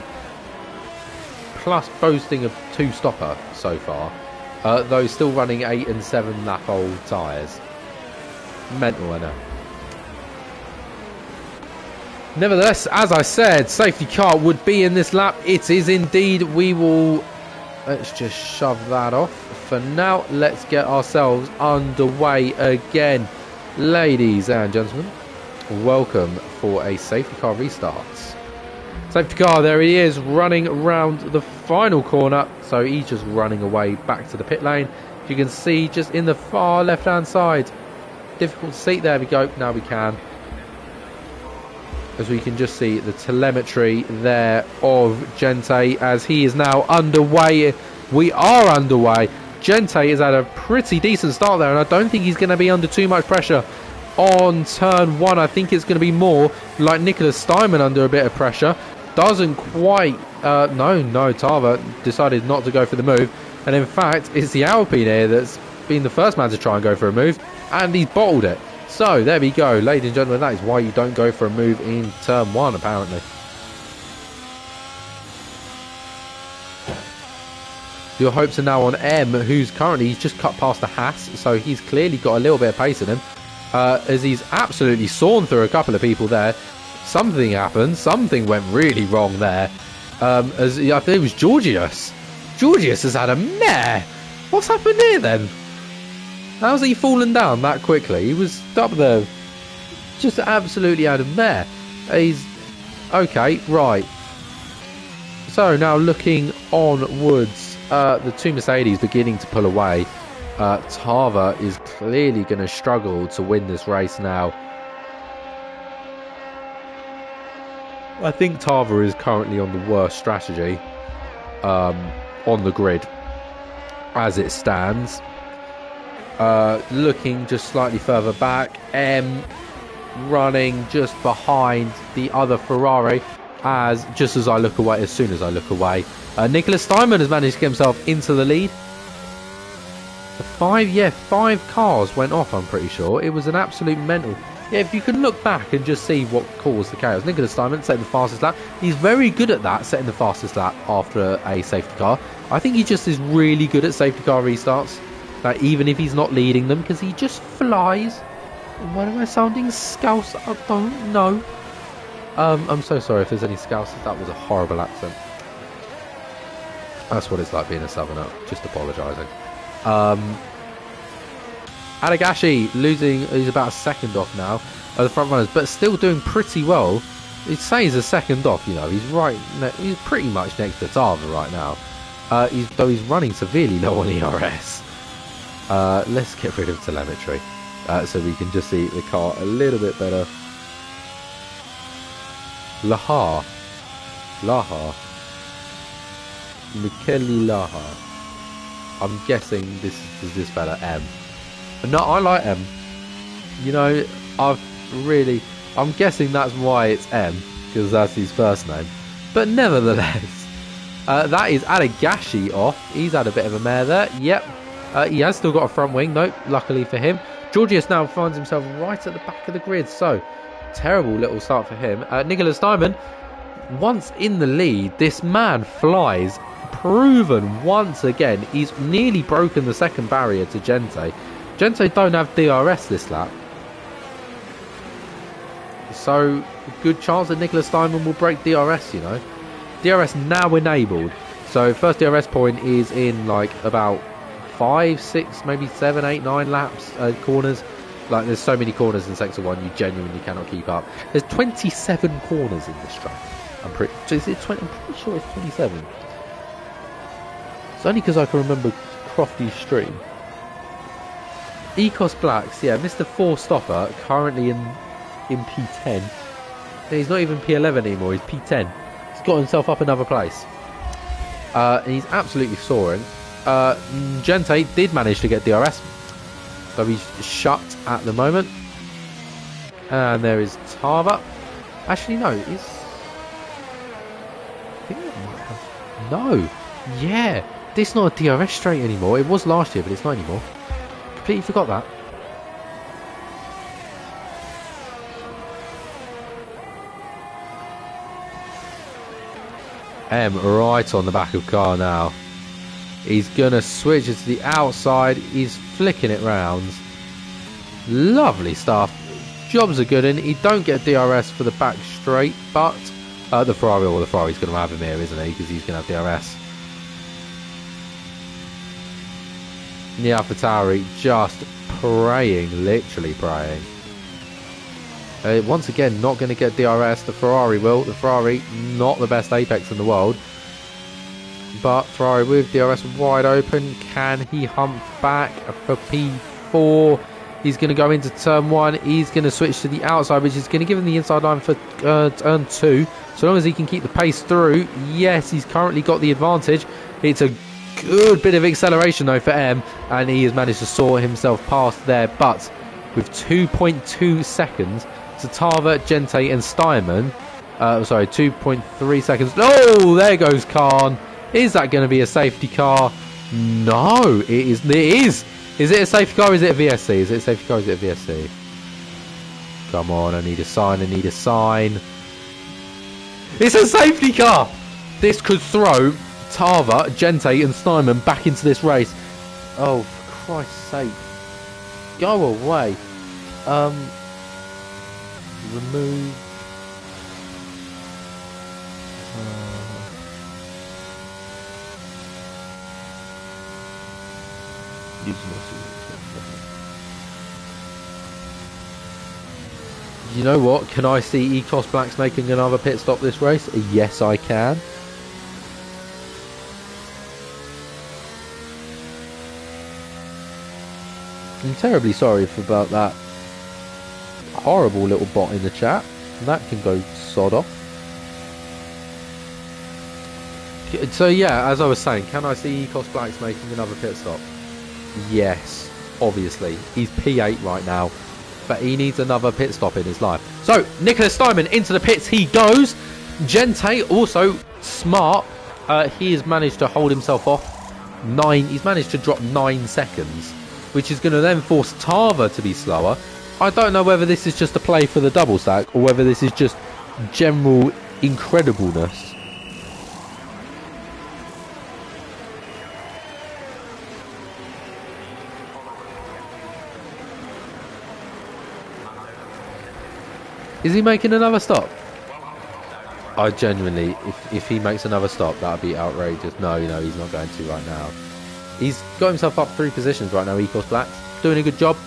Plus boasting of 2 stopper so far. Though still running 8 and 7 lap old tyres. Mental, I know. Nevertheless, as I said, safety car would be in this lap. It is indeed. We will... Let's just shove that off. For now, let's get ourselves underway again. Ladies and gentlemen, welcome for a safety car restart. Safety car, there he is, running around the final corner. So he's just running away back to the pit lane. As you can see, just in the far left-hand side. Difficult to see. There we go. Now we can. As we can just see the telemetry there of Gente as he is now underway. We are underway. Gente has had a pretty decent start there, and I don't think he's going to be under too much pressure on turn 1. I think it's going to be more like Nicholas Steinman under a bit of pressure. Doesn't quite... No, Tava decided not to go for the move. And in fact, it's the Alpine here that's been the first man to try and go for a move, and he's bottled it. So, there we go, ladies and gentlemen, that is why you don't go for a move in turn 1, apparently. Your hopes are now on M, who's currently he's just cut past the Haas, so he's clearly got a little bit of pace in him. As he's absolutely sawn through a couple of people there. Something happened. Something went really wrong there. As I think it was Georgius. Georgius has had a mare. What's happened here then? How's he fallen down that quickly? He was up there. Just absolutely had a mare. He's... Okay, right. So now looking onwards, the two Mercedes beginning to pull away. Tarver is clearly going to struggle to win this race now. I think Tarver is currently on the worst strategy on the grid as it stands. Looking just slightly further back, M running just behind the other Ferrari as soon as I look away, Nicholas Steinman has managed to get himself into the lead. Five cars went off, I'm pretty sure. It was an absolute mental. Yeah, if you can look back and just see what caused the chaos. Nicholas Steinman setting the fastest lap. He's very good at that, setting the fastest lap after a safety car. I think he just is really good at safety car restarts. Like, even if he's not leading them, because he just flies. Why am I sounding scouse? I don't know. I'm so sorry if there's any scouses. That was a horrible accent. That's what it's like being a southerner. Just apologising. Adagashi losing, he's about a second off now of the front runners, but still doing pretty well. He'd say he's a second off, you know. He's pretty much next to Tarver right now. Though he's running severely low on ERS. Let's get rid of telemetry so we can just see the car a little bit better. Laha. Michele Laha. I'm guessing this is this fella M. No, I like M. You know, I'm guessing that's why it's M, because that's his first name. But nevertheless, that is Adagashi off. He's had a bit of a mare there. Yep. He has still got a front wing. Nope, luckily for him. Georgius now finds himself right at the back of the grid. So, terrible little start for him. Nicholas Steinman, once in the lead, this man flies. Proven once again. He's nearly broken the second barrier to Gente. Gente don't have DRS this lap. So, good chance that Nicholas Steinman will break DRS, you know. DRS now enabled. So, first DRS point is in like about 5, 6, maybe 7, 8, 9 laps, corners. Like, there's so many corners in Sector 1, you genuinely cannot keep up. There's 27 corners in this track. I'm pretty sure it's 27. It's only because I can remember Crofty's stream. Ecos Blacks, yeah, Mr. Four Stopper, currently in P10. He's not even P11 anymore, he's P10. He's got himself up another place. And he's absolutely soaring. Gente did manage to get DRS, so he's shut at the moment. And there is Tarver. Actually, no, I think it might have... No! Yeah! This is not a DRS straight anymore. It was last year, but it's not anymore. Completely forgot that. M right on the back of car now. He's going to switch it to the outside. He's flicking it round. Lovely stuff. Jobs are good, and he don't get DRS for the back straight, but the Ferrari's going to have him here, isn't he? Because he's going to have DRS. The AlphaTauri just praying, literally praying. Once again, not going to get DRS. The Ferrari will. The Ferrari, not the best apex in the world. But Ferrari with DRS wide open. Can he hump back for P4? He's going to go into turn 1. He's going to switch to the outside, which is going to give him the inside line for turn 2. So long as he can keep the pace through. Yes, he's currently got the advantage. It's a good bit of acceleration though for M, and he has managed to soar himself past there, but with 2.2 seconds to Tarver, Gente and Steinman. 2.3 seconds. Oh, there goes Khan. Is that going to be a safety car? No, it is. It is. Is it a safety car or is it a VSC? Is it a safety car or is it a VSC? Come on, I need a sign. I need a sign. It's a safety car. This could throw Tarver, Gente and Steinman back into this race. Oh, for Christ's sake. Go away. Remove. You know what? Can I see Ecos Blacks making another pit stop this race? Yes, I can. I'm terribly sorry about that horrible little bot in the chat. That can go sod off. So yeah, as I was saying, can I see Ecos Blacks making another pit stop? Yes, obviously. He's P8 right now, but he needs another pit stop in his life. So, Nicholas Steinman into the pits he goes. Gente also smart. He has managed to hold himself off. He's managed to drop 9 seconds, which is going to then force Tarver to be slower. I don't know whether this is just a play for the double stack or whether this is just general incredibleness. Is he making another stop? I genuinely, if he makes another stop, that would be outrageous. No, he's not going to right now. He's got himself up 3 positions right now, Ecos Blacks. Doing a good job.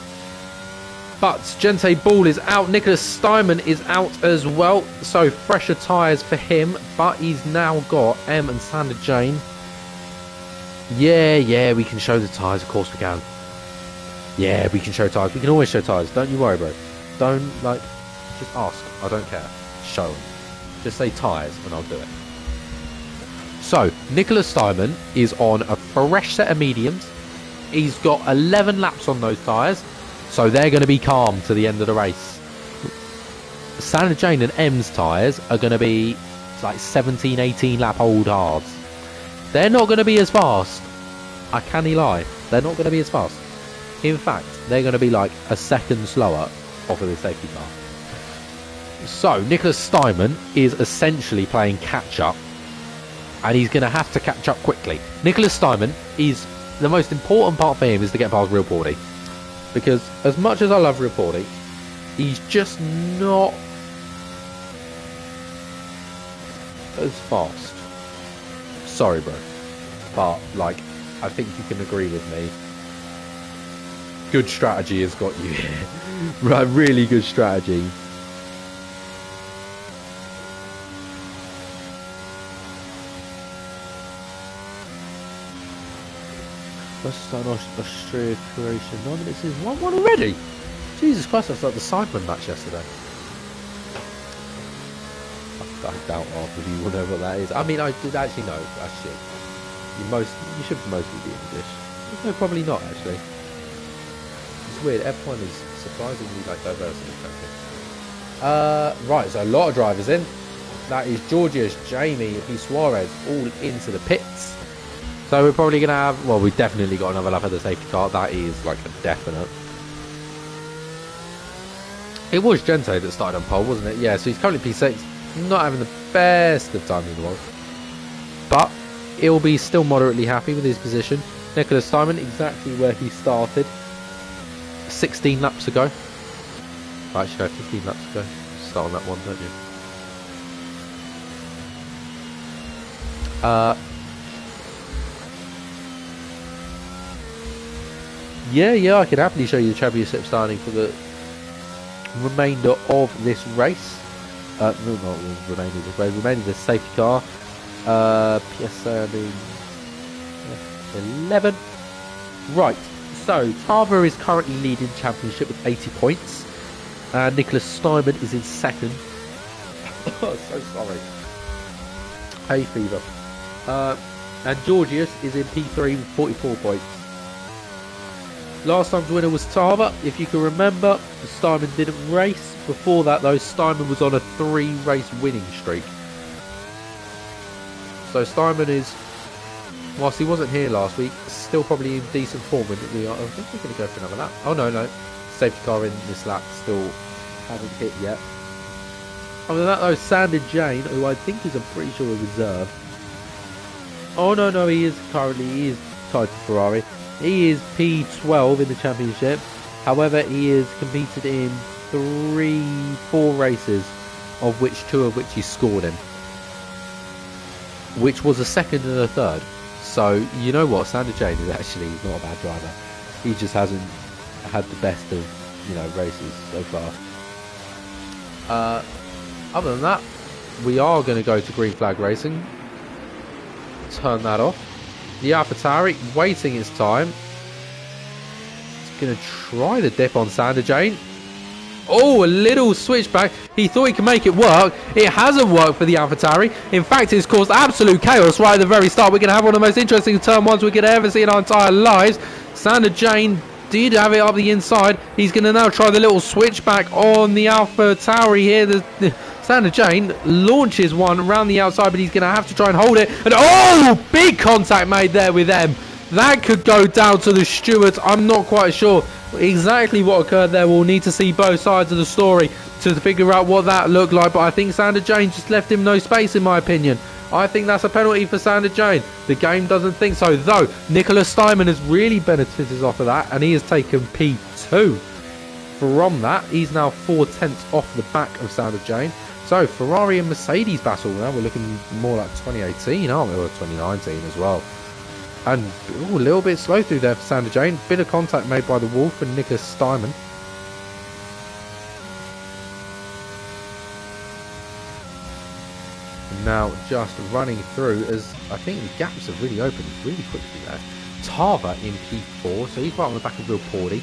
But Gente Ball is out. Nicholas Steinman is out as well. So fresher tyres for him. But he's now got M and Sander Jane. Yeah, we can show the tyres. Of course we can. Yeah, we can show tyres. We can always show tyres. Don't you worry, bro. Don't, just ask. I don't care. Show them. Just say tyres and I'll do it. So, Nicholas Steinman is on a fresh set of mediums. He's got 11 laps on those tyres. So they're going to be calm to the end of the race. Sander Jane and M's tyres are going to be like 17, 18 lap old hards. They're not going to be as fast. I can't lie. They're not going to be as fast. In fact, they're going to be like a second slower off of the safety car. So, Nicholas Steinman is essentially playing catch-up. And he's going to have to catch up quickly. Nicholas Steinman is... The most important part for him is to get past Real Porty. Because as much as I love Real Porty, he's just not as fast. Sorry, bro. But, I think you can agree with me. Good strategy has got you here. Right, really good strategy. Let's start Austria, Croatia. 9 minutes is 1-1 already. Jesus Christ, that's like the Cyclone match yesterday. I doubt half of you will know what that is. I mean, I did actually know. I should. You should mostly be English. No, probably not actually. It's weird. F1 is surprisingly diverse in this country. Right, so a lot of drivers in. That is Georgius, Jamie, P. Suarez, all into the pits. So we're probably going to have... Well, we've definitely got another lap of the safety car. That is a definite. It was Gente that started on pole, wasn't it? Yeah, so he's currently P6. Not having the best of times in the world. But he'll be still moderately happy with his position. Nicholas Steinman, exactly where he started. 16 laps ago. Actually, no, 15 laps ago. Start on that one, don't you? Yeah, I can happily show you the championship starting for the remainder of this race. No, not the remainder of this race, remainder of the safety car. PSGL 11. Right, so Tarver is currently leading championship with 80 points. And Nicholas Steinman is in second. So sorry. Hay fever. And Georgius is in P3 with 44 points. Last time's winner was Tarver, if you can remember. Steinman didn't race. Before that, though, Steinman was on a 3-race winning streak. So Steinman is, whilst he wasn't here last week, still probably in decent form. I think we're going to go for another lap. Oh, no. Safety car in this lap still haven't hit yet. Other than that, though, Sander Jane, who I think is, I'm pretty sure, a reserve. Oh, no, no, he is tied to Ferrari. He is P12 in the championship. However, he has competed in 4 races, of which 2 of which he scored in, which was a second and a third. So, you know what? Sander Jane is actually not a bad driver. He just hasn't had the best of, races so far. Other than that, we are going to go to green flag racing. Turn that off. The AlphaTauri waiting its time. It's going to try the dip on Sander Jane. Oh, a little switchback. He thought he could make it work. It hasn't worked for the AlphaTauri. In fact, it's caused absolute chaos right at the very start. We're going to have one of the most interesting turn ones we could ever see in our entire lives. Sander Jane did have it up the inside. He's going to now try the little switchback on the AlphaTauri here. Sander Jane launches one around the outside, but he's going to have to try and hold it. And oh, big contact made there with them. That could go down to the stewards. I'm not quite sure exactly what occurred there. We'll need to see both sides of the story to figure out what that looked like. But I think Sander Jane just left him no space, in my opinion. I think that's a penalty for Sander Jane. The game doesn't think so, though. Nicholas Steinman has really benefited off of that, and he has taken P2 from that. He's now 4/10 off the back of Sander Jane. So, Ferrari and Mercedes battle now. We're looking more like 2018, aren't we? Or 2019 as well. And a little bit slow through there for Sander Jane. Bit of contact made by the Wolf and Nicholas Steinman. Now just running through, as I think the gaps have really opened really quickly there. Tarver in P4, so he's right on the back of Will Porty.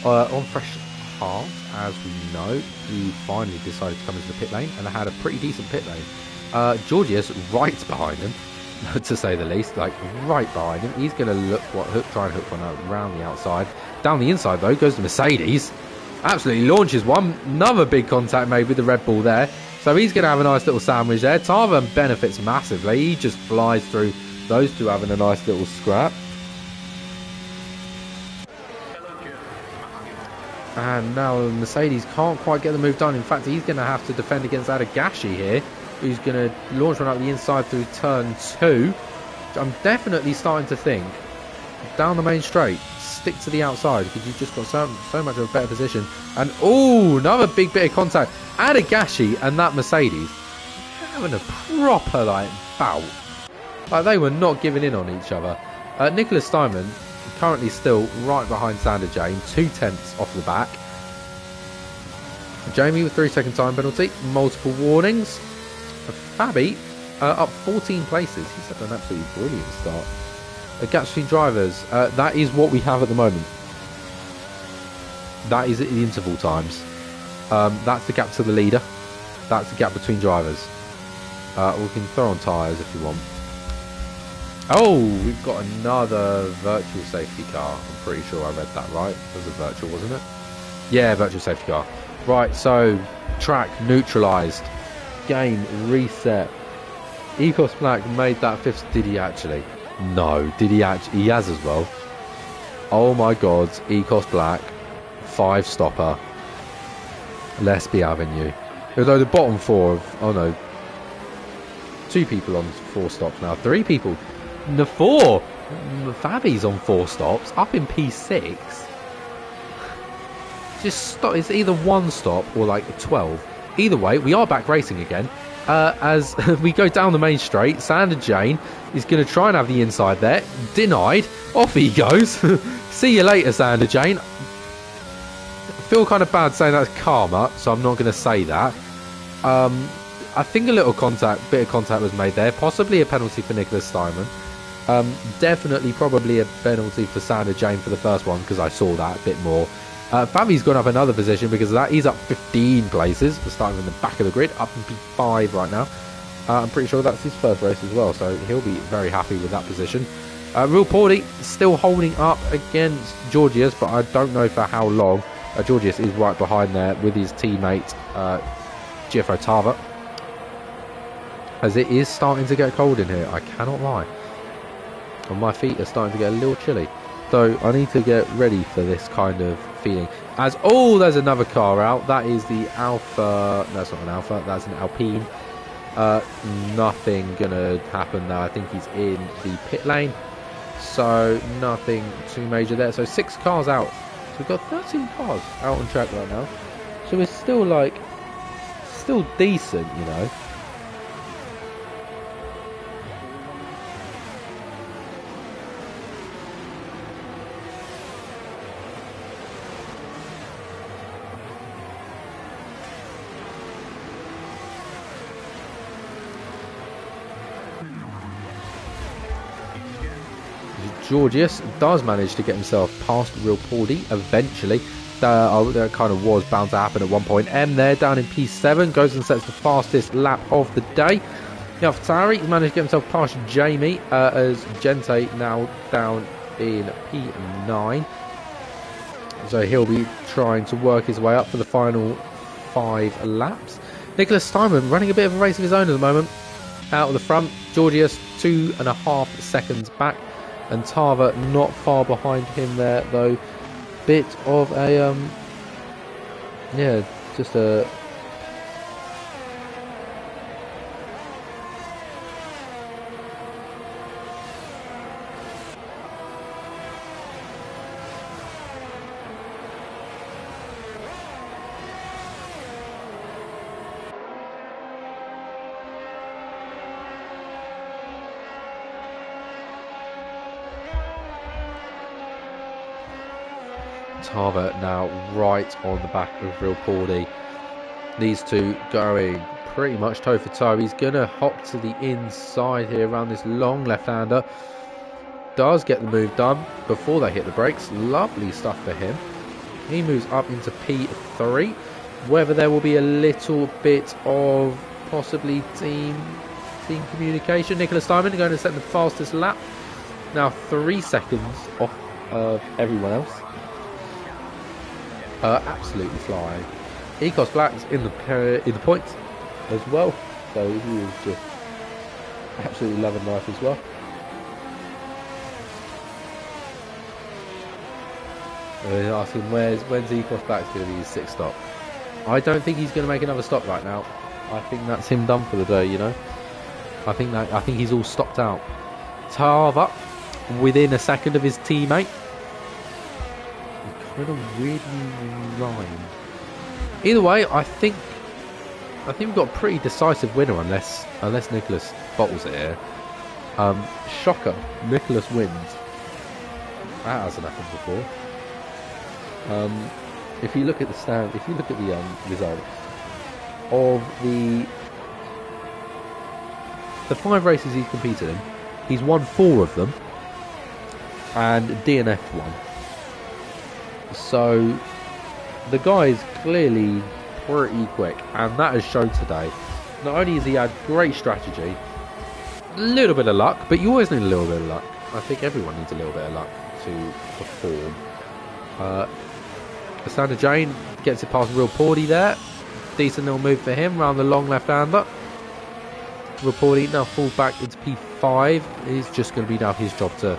On fresh halves, as we know, he finally decided to come into the pit lane and had a pretty decent pit lane. Georgius right behind him, to say the least, like right behind him. He's going to try and hook one out around the outside. Down the inside though goes the Mercedes. Absolutely launches one. Another big contact made with the Red Bull there. So he's going to have a nice little sandwich there. Tarver benefits massively. He just flies through. Those two having a nice little scrap. And now Mercedes can't quite get the move done. In fact, he's going to have to defend against Adagashi here, who's going to launch one up the inside through turn 2. I'm definitely starting to think, down the main straight, stick to the outside, because you've just got so much of a better position. And oh, another big bit of contact. Adagashi and that Mercedes having a proper bout. They were not giving in on each other. Nicholas Steinman currently still right behind Sander Jane, 2/10 off the back. Jamie with 3-second time penalty, multiple warnings. Fabi up 14 places. He's had an absolutely brilliant start. Gaps between drivers. That is what we have at the moment. That is at the interval times. That's the gap to the leader. That's the gap between drivers. We can throw on tyres if you want. Oh, we've got another virtual safety car. I'm pretty sure I read that right. It was a virtual, wasn't it? Yeah, virtual safety car. Right, so track neutralised. Game reset. Ecos Black made that 5th. Did he actually? No. Did he actually? He has as well. Oh my god. Ecos Black. 5 stopper. Lesby Avenue. Although the bottom 4 of... Oh no. 2 people on 4 stops now. 3 people. The 4. Fabi's on 4 stops. Up in P6. Just stop. It's either 1 stop or 12. Either way, we are back racing again. As we go down the main straight, Sander Jane is going to try and have the inside there. Denied. Off he goes. See you later, Sander Jane. I feel kind of bad saying that's karma, so I'm not going to say that. I think a bit of contact was made there. Possibly a penalty for Nicholas Steinman. Definitely probably a penalty for Sander Jane for the first one, because I saw that a bit more. Fabi's gone up another position because of that. He's up 15 places. We're starting in the back of the grid, up in P5 right now. I'm pretty sure that's his first race as well, so he'll be very happy with that position. Real Porty still holding up against Georgius, but I don't know for how long. Georgius is right behind there with his teammate Giaffro Tarver. As it is starting to get cold in here, I cannot lie. And my feet are starting to get a little chilly. So I need to get ready for this kind of feeling. Oh, there's another car out. That is the Alpha. That's not an Alpha. That's an Alpine. Nothing gonna happen now. I think he's in the pit lane, so nothing too major there. So 6 cars out. So we've got 13 cars out on track right now. So we're still like, still decent, you know. Georgius does manage to get himself past Real Pordy eventually. That kind of was bound to happen at one point. M there down in P7 goes and sets the fastest lap of the day. Now Tari managed to get himself past Jamie as Gente now down in P9. So he'll be trying to work his way up for the final 5 laps. Nicholas Steinman running a bit of a race of his own at the moment. Out of the front, Georgius 2.5 seconds back. And Tava not far behind him there, though. Bit of a, yeah, just a... Tava now right on the back of Real Pordy. These two going pretty much toe for toe. He's going to hop to the inside here around this long left-hander. Does get the move done before they hit the brakes. Lovely stuff for him. He moves up into P3. Whether there will be a little bit of possibly team communication. Nicholas Diamond going to set the fastest lap. Now 3 seconds off of everyone else. Absolutely flying. Ecos Black's in the points as well, so he is just absolutely loving life as well. They're asking when's Ecos Black's going to be his 6th stop. I don't think he's going to make another stop right now. I think that's him done for the day, you know. I think he's all stopped out. Tava within a second of his teammate. Kind of weirdly rhymed. Either way, I think we've got a pretty decisive winner unless Nicholas bottles it here. Shocker, Nicholas wins. That hasn't happened before. If you look at the results of the 5 races he's competed in, he's won 4 of them and DNF'd 1. So the guy is clearly pretty quick, and that has shown today. Not only has he had great strategy, a little bit of luck, but you always need a little bit of luck. I think everyone needs a little bit of luck to perform. Sandra Jane gets it past Real Pordy there. Decent little move for him around the long left-hander. Real Pordy now falls back into P5. It's just going to be now his job to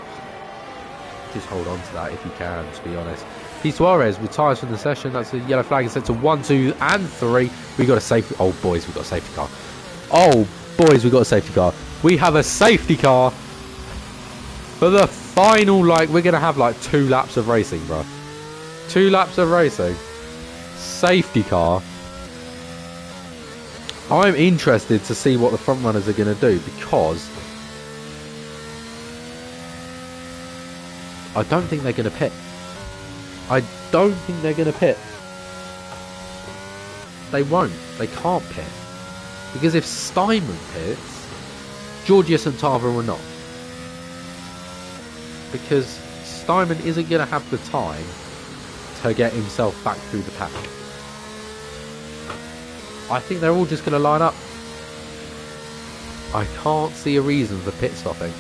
just hold on to that if he can, to be honest. P. Suarez retires from the session. That's a yellow flag. It's set to 1, 2, and 3. We got a safety. Oh boys, we got a safety car. Oh boys, we got a safety car. We have a safety car for the final. Like, we're gonna have like 2 laps of racing, bro. 2 laps of racing. Safety car. I'm interested to see what the front runners are gonna do, because I don't think they're gonna pit. I don't think they're going to pit. They won't. They can't pit. Because if Steinman pits, Georgius and Tava will not. Because Steinman isn't going to have the time to get himself back through the pack. I think they're all just going to line up. I can't see a reason for pit stopping.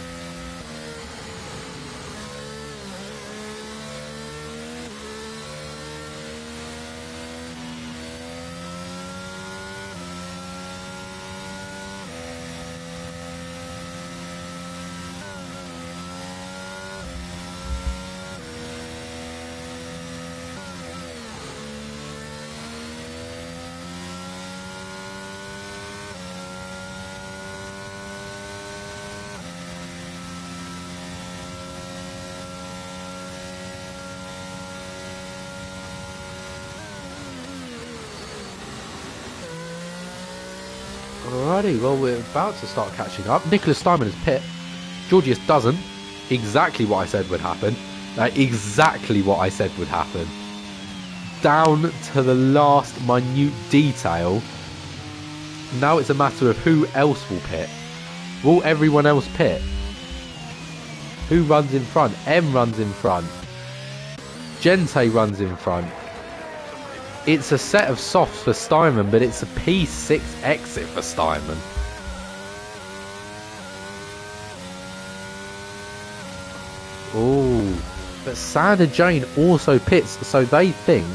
Alrighty, well, we're about to start catching up. Nicholas Steinman is pit. Georgius doesn't. Exactly what I said would happen. Exactly what I said would happen. Down to the last minute detail. Now it's a matter of who else will pit. Will everyone else pit? Who runs in front? M runs in front. Gente runs in front. It's a set of softs for Steinman, but it's a P6 exit for Steinman. Oh, but Sandra Jane also pits, so they think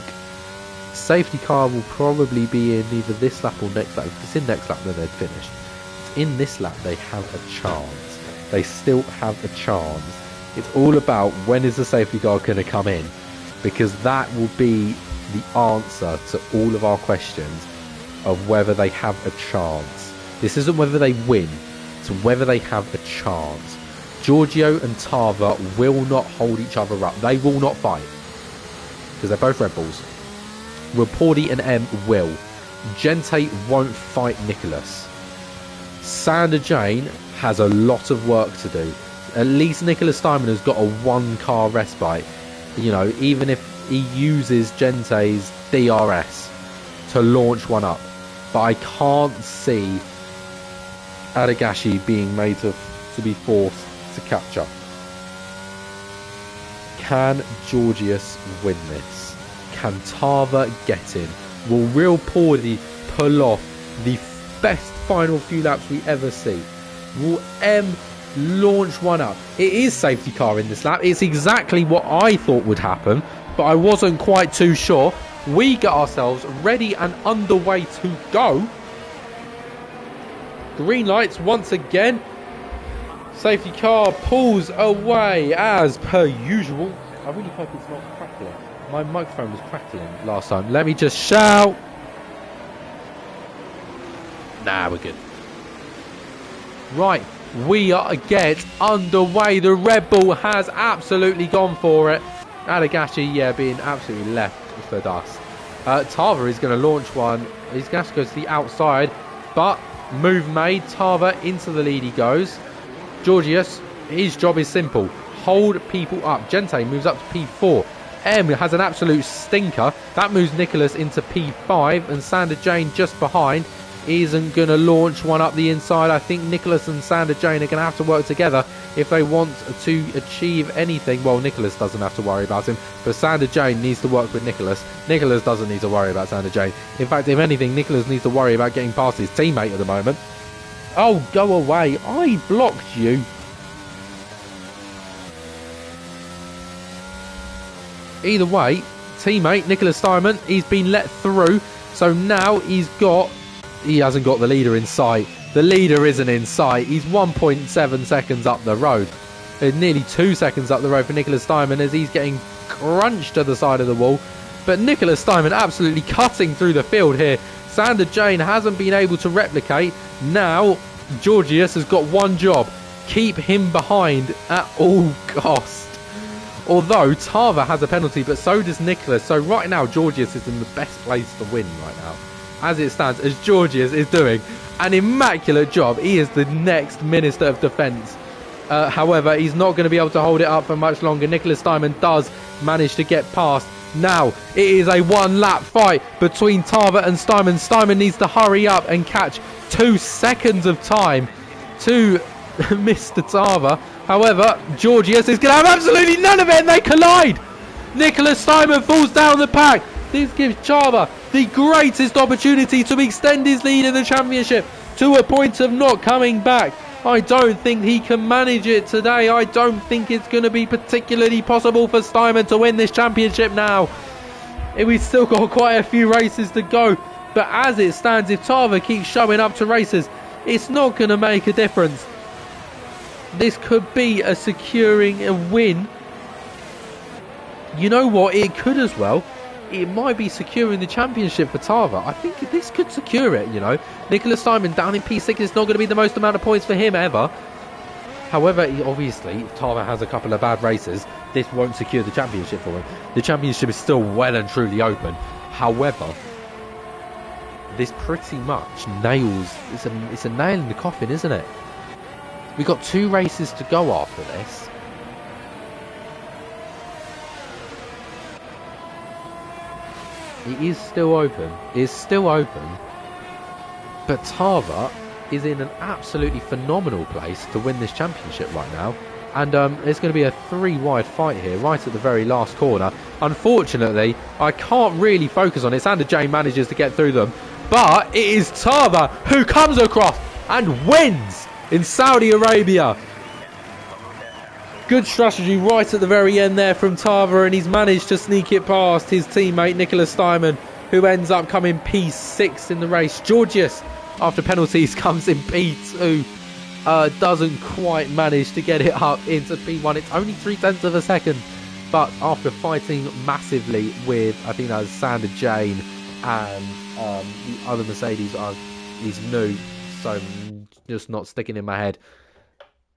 safety car will probably be in either this lap or next lap. If it's in next lap, then they'd finish. If it's in this lap, they have a chance. They still have a chance. It's all about when is the safety car going to come in, because that will be the answer to all of our questions of whether they have a chance. This isn't whether they win, it's whether they have a chance. Giorgio and Tava will not hold each other up. They will not fight, because they're both Red Bulls. Raporti and M will. Gente won't fight Nicholas. Sander Jane has a lot of work to do. At least Nicholas Steinman has got a one-car respite. You know, even if he uses Gente's DRS to launch one up. But I can't see Adagashi being made to be forced to catch up. Can Georgius win this? Can Tava get in? Will Real Pordy pull off the best final few laps we ever see? Will M launch one up? It is safety car in this lap. It's exactly what I thought would happen, but I wasn't quite too sure. We get ourselves ready and underway to go. Green lights once again. Safety car pulls away as per usual. I really hope it's not crackling. My microphone was crackling last time. Let me just shout. Nah, we're good. Right, we are get underway. The Red Bull has absolutely gone for it. Adagashi, yeah, being absolutely left for dust. Tava is going to launch one. He's going to have to go to the outside, but move made. Tava into the lead he goes. Georgius, his job is simple. Hold people up. Gente moves up to P4. M has an absolute stinker. That moves Nicholas into P5, and Sander Jane just behind isn't going to launch one up the inside. I think Nicholas and Sander Jane are going to have to work together if they want to achieve anything. Well, Nicholas doesn't have to worry about him, but Sander Jane needs to work with Nicholas. Nicholas doesn't need to worry about Sander Jane. In fact, if anything, Nicholas needs to worry about getting past his teammate at the moment. Oh, go away. I blocked you. Either way, teammate Nicholas Steinman, he's been let through. So now he hasn't got the leader in sight. The leader isn't in sight. He's 1.7 seconds up the road. It's nearly 2 seconds up the road for Nicholas Steinman as he's getting crunched to the side of the wall. But Nicholas Steinman absolutely cutting through the field here. Sander Jane hasn't been able to replicate. Now, Georgius has got one job. Keep him behind at all costs. Although Tava has a penalty, but so does Nicholas. So right now, Georgius is in the best place to win right now. As it stands, as Georgius is doing an immaculate job. He is the next Minister of Defence. However, he's not going to be able to hold it up for much longer. Nicholas Steinman does manage to get past. Now, it is a one-lap fight between Tava and Steinman. Steinman needs to hurry up and catch 2 seconds of time to Mr. Tava. However, Georgius is going to have absolutely none of it, and they collide. Nicholas Steinman falls down the pack. This gives Tava the greatest opportunity to extend his lead in the championship to a point of not coming back. I don't think he can manage it today. I don't think it's going to be particularly possible for Steinman to win this championship now. We've still got quite a few races to go. But as it stands, if Tava keeps showing up to races, it's not going to make a difference. This could be a securing a win. You know what? It could as well. It might be securing the championship for Tava. I think this could secure it, you know. Nicholas Steinman down in P6 is not going to be the most amount of points for him ever. However, obviously, if Tava has a couple of bad races, this won't secure the championship for him. The championship is still well and truly open. However, this pretty much nails. It's a nail in the coffin, isn't it? We've got 2 races to go after this. It is still open. It's still open. But Tava is in an absolutely phenomenal place to win this championship right now. And it's going to be a 3-wide fight here, right at the very last corner. Unfortunately, I can't really focus on it. Sander Jane manages to get through them. But it is Tava who comes across and wins in Saudi Arabia. Good strategy right at the very end there from Tava, and he's managed to sneak it past his teammate Nicholas Steinman, who ends up coming P6 in the race. Georgius, after penalties, comes in P2. Doesn't quite manage to get it up into P1. It's only 0.3 of a second, but after fighting massively with, I think that was Sander Jane and the other Mercedes, he's new, so just not sticking in my head.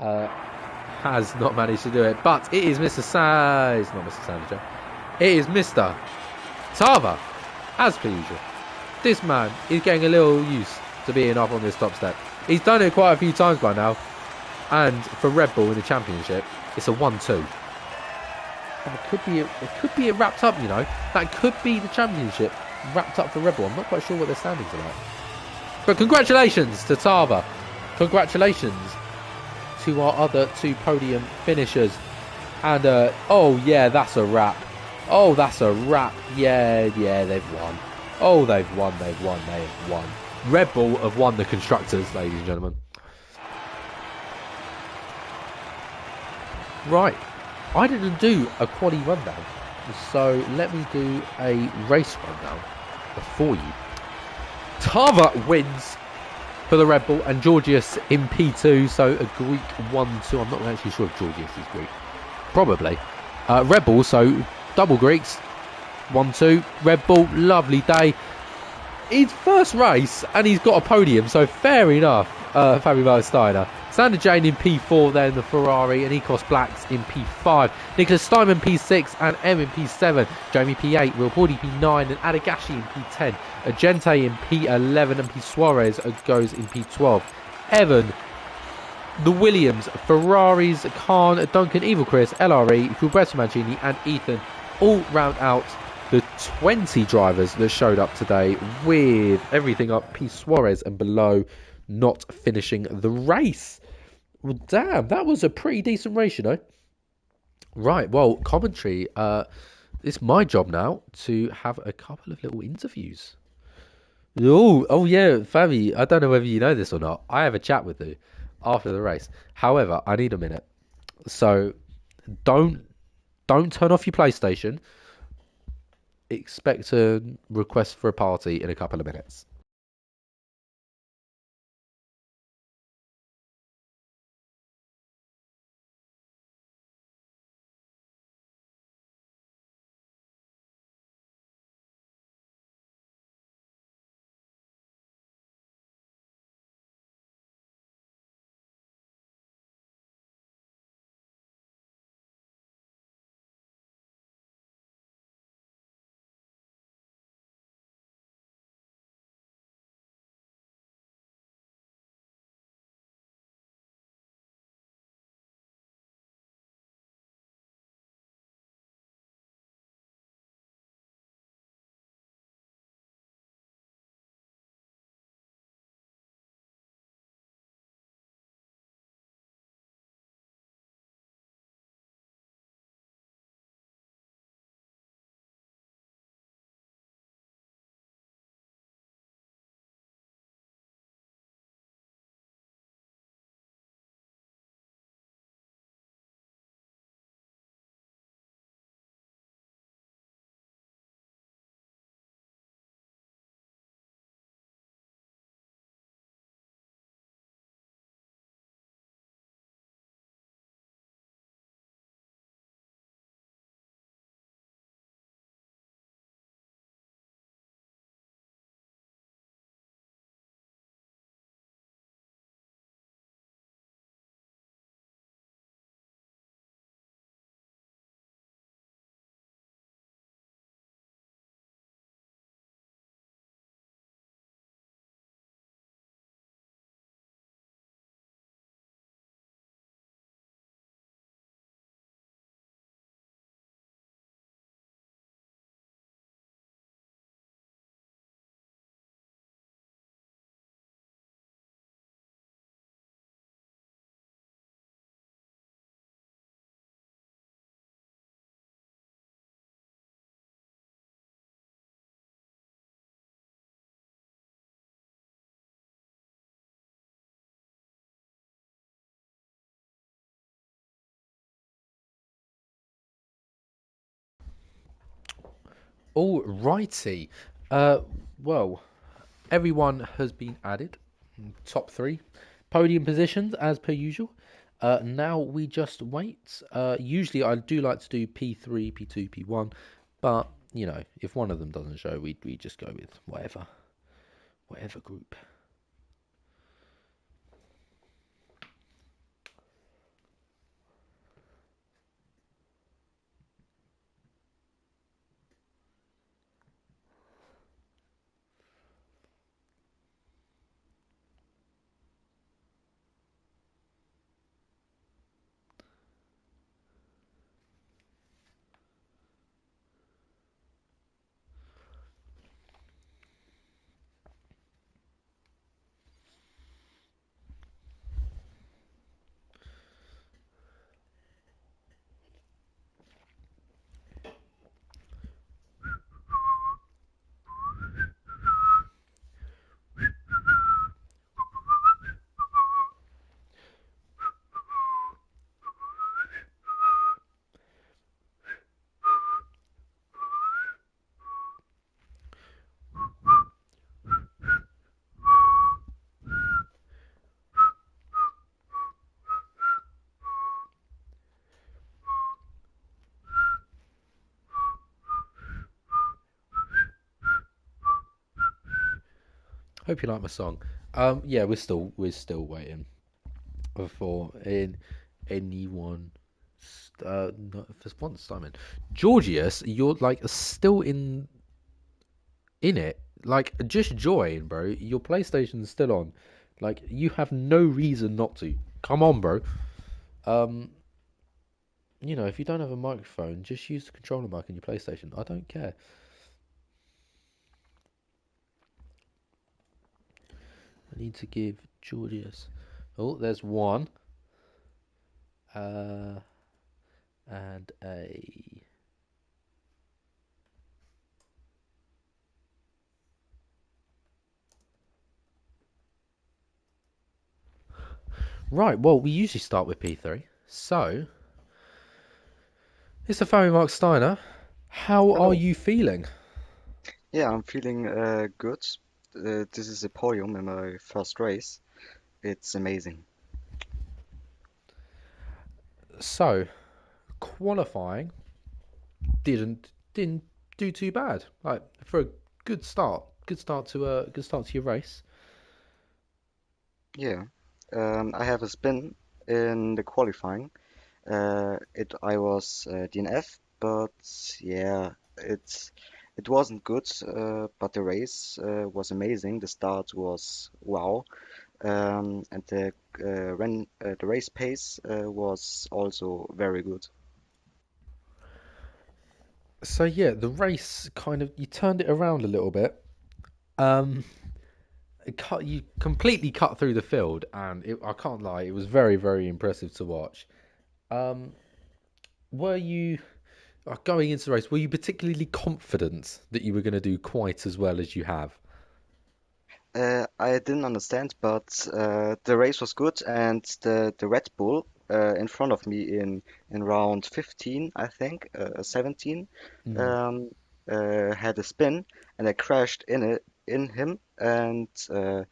Has not managed to do it, but it is Mr. It's not Mr. Sander Jane. It is Mr. Tava, as per usual. This man is getting a little used to being up on this top step. He's done it quite a few times by now. And for Red Bull in the championship, it's a 1-2. And it could be it wrapped up, you know. That could be the championship wrapped up for Red Bull. I'm not quite sure what their standings are like. But congratulations to Tava. Congratulations to our other 2 podium finishers. And, oh yeah, that's a wrap. Oh, that's a wrap. Yeah, they've won. Oh, they've won. Red Bull have won the constructors, ladies and gentlemen. Right, I didn't do a quali rundown, so let me do a race rundown for you. Tava wins for the Red Bull, and Georgius in P2, so a Greek 1-2. I'm not actually sure if Georgius is Greek. Probably. Red Bull, so double Greeks, 1-2. Red Bull, lovely day. His first race, and he's got a podium, so fair enough. Fabio Steiner. Sander Jane in P4, then the Ferrari, and Ecos Blacks in P5. Nicholas Steinman P6 and M in P7. Jamie P8, Will Porty P9, and Adagashi in P10. Agente in P11, and P Suarez goes in P12. Evan, the Williams, Ferraris, Khan, Duncan, Evil Chris, LRE, Gilberto Mancini, and Ethan all round out the 20 drivers that showed up today, with everything up P Suarez and below not finishing the race. Well, damn, that was a pretty decent race, you know. Right, well, commentary. It's my job now to have a couple of little interviews. Oh yeah, Fabi, I don't know whether you know this or not. I have a chat with you after the race. However, I need a minute. So don't turn off your PlayStation. Expect a request for a party in a couple of minutes. All righty. Uh, well, everyone has been added. Top three podium positions as per usual. Now we just wait. Usually I do like to do P3, P2, P1, but you know, if one of them doesn't show, we just go with whatever group. Hope you like my song. Yeah, we're still waiting for anyone. No, for once, Simon, Georgius, you're like still in it. Like, just join, bro. Your PlayStation's still on. Like, you have no reason not to. Come on, bro. Um, if you don't have a microphone, just use the controller mic on your PlayStation. I don't care. I need to give Georgius. Oh, there's one. Uh, and a. Right, well, we usually start with P3. So, it's a Family Mark Steiner. How are Hello. you feeling? Yeah, I'm feeling good. This is a podium in my first race. It's amazing. So, qualifying didn't do too bad. Like for a good start to your race. Yeah. I have a spin in the qualifying. I was DNF, but yeah, it wasn't good. But the race was amazing. The start was wow. And the race pace was also very good. So yeah, the race kind of you turned it around a little bit. Um, you completely cut through the field, and I can't lie, it was very impressive to watch. Um, were you going into the race? Were you particularly confident that you were going to do quite as well as you have? I didn't understand, but the race was good, and the Red Bull in front of me in round 15, I think, 17, Mm. um, had a spin, and I crashed in him, and I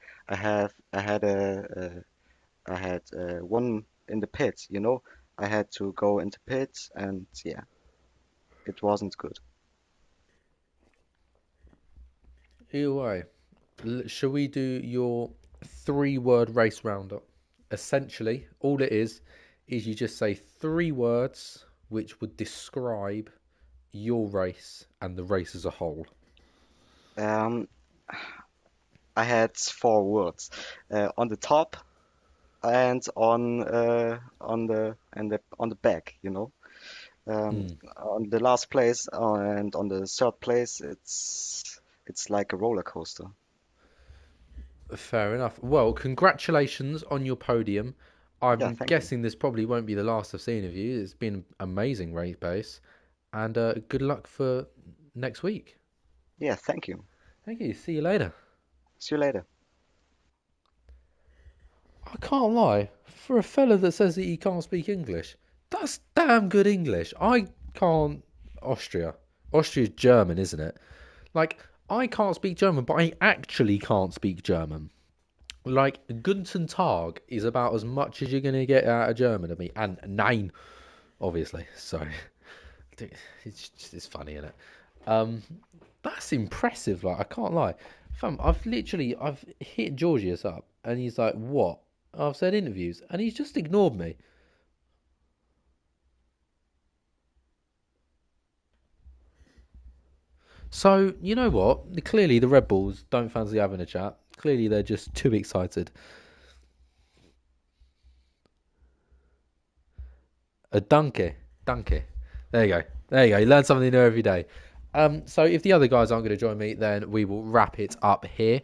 had one in the pit, you know. I had to go into pit, and yeah, it wasn't good. Either way, shall we do your three-word race roundup? Essentially, all it is you just say three words which would describe your race and the race as a whole. Um, I had four words on the top and on the back, you know. Mm, On the last place and on the third place, it's like a roller coaster. fair enough. Well, congratulations on your podium. Yeah, I'm thank you. guessing this probably won't be the last I've seen of you. It's been amazing race pace, and good luck for next week. Yeah, thank you. Thank you. See you later. See you later. I can't lie. For a fella that says that he can't speak English, that's damn good English. I can't Austria. Austria's German, isn't it? Like, I can't speak German, but I actually can't speak German. Like, Guten Tag is about as much as you're going to get out of German of me. And Nein, obviously. Sorry. It's funny, isn't it? Um, that's impressive. Like, I can't lie. Fam, I've hit Georgius up, and he's like, "What?" I've said interviews, and he's just ignored me. So you know what? Clearly, the Red Bulls don't fancy having a chat. Clearly, they're just too excited. A donkey, donkey. There you go. There you go. You learn something new every day. So if the other guys aren't going to join me, then we will wrap it up here.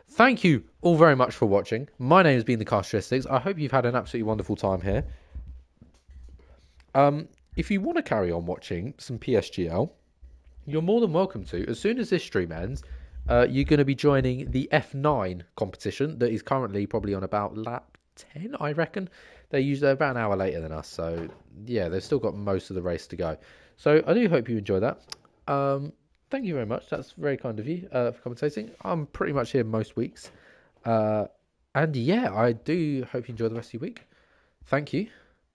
Thank you all very much for watching. My name has been the Castristics. I hope you've had an absolutely wonderful time here. If you want to carry on watching some PSGL, you're more than welcome to. As soon as this stream ends, you're going to be joining the F9 competition that is currently probably on about lap 10, I reckon. They're about an hour later than us, so yeah, they've still got most of the race to go. So I do hope you enjoy that. Thank you very much. That's very kind of you for commentating. I'm pretty much here most weeks. Uh, and yeah, I do hope you enjoy the rest of your week. Thank you.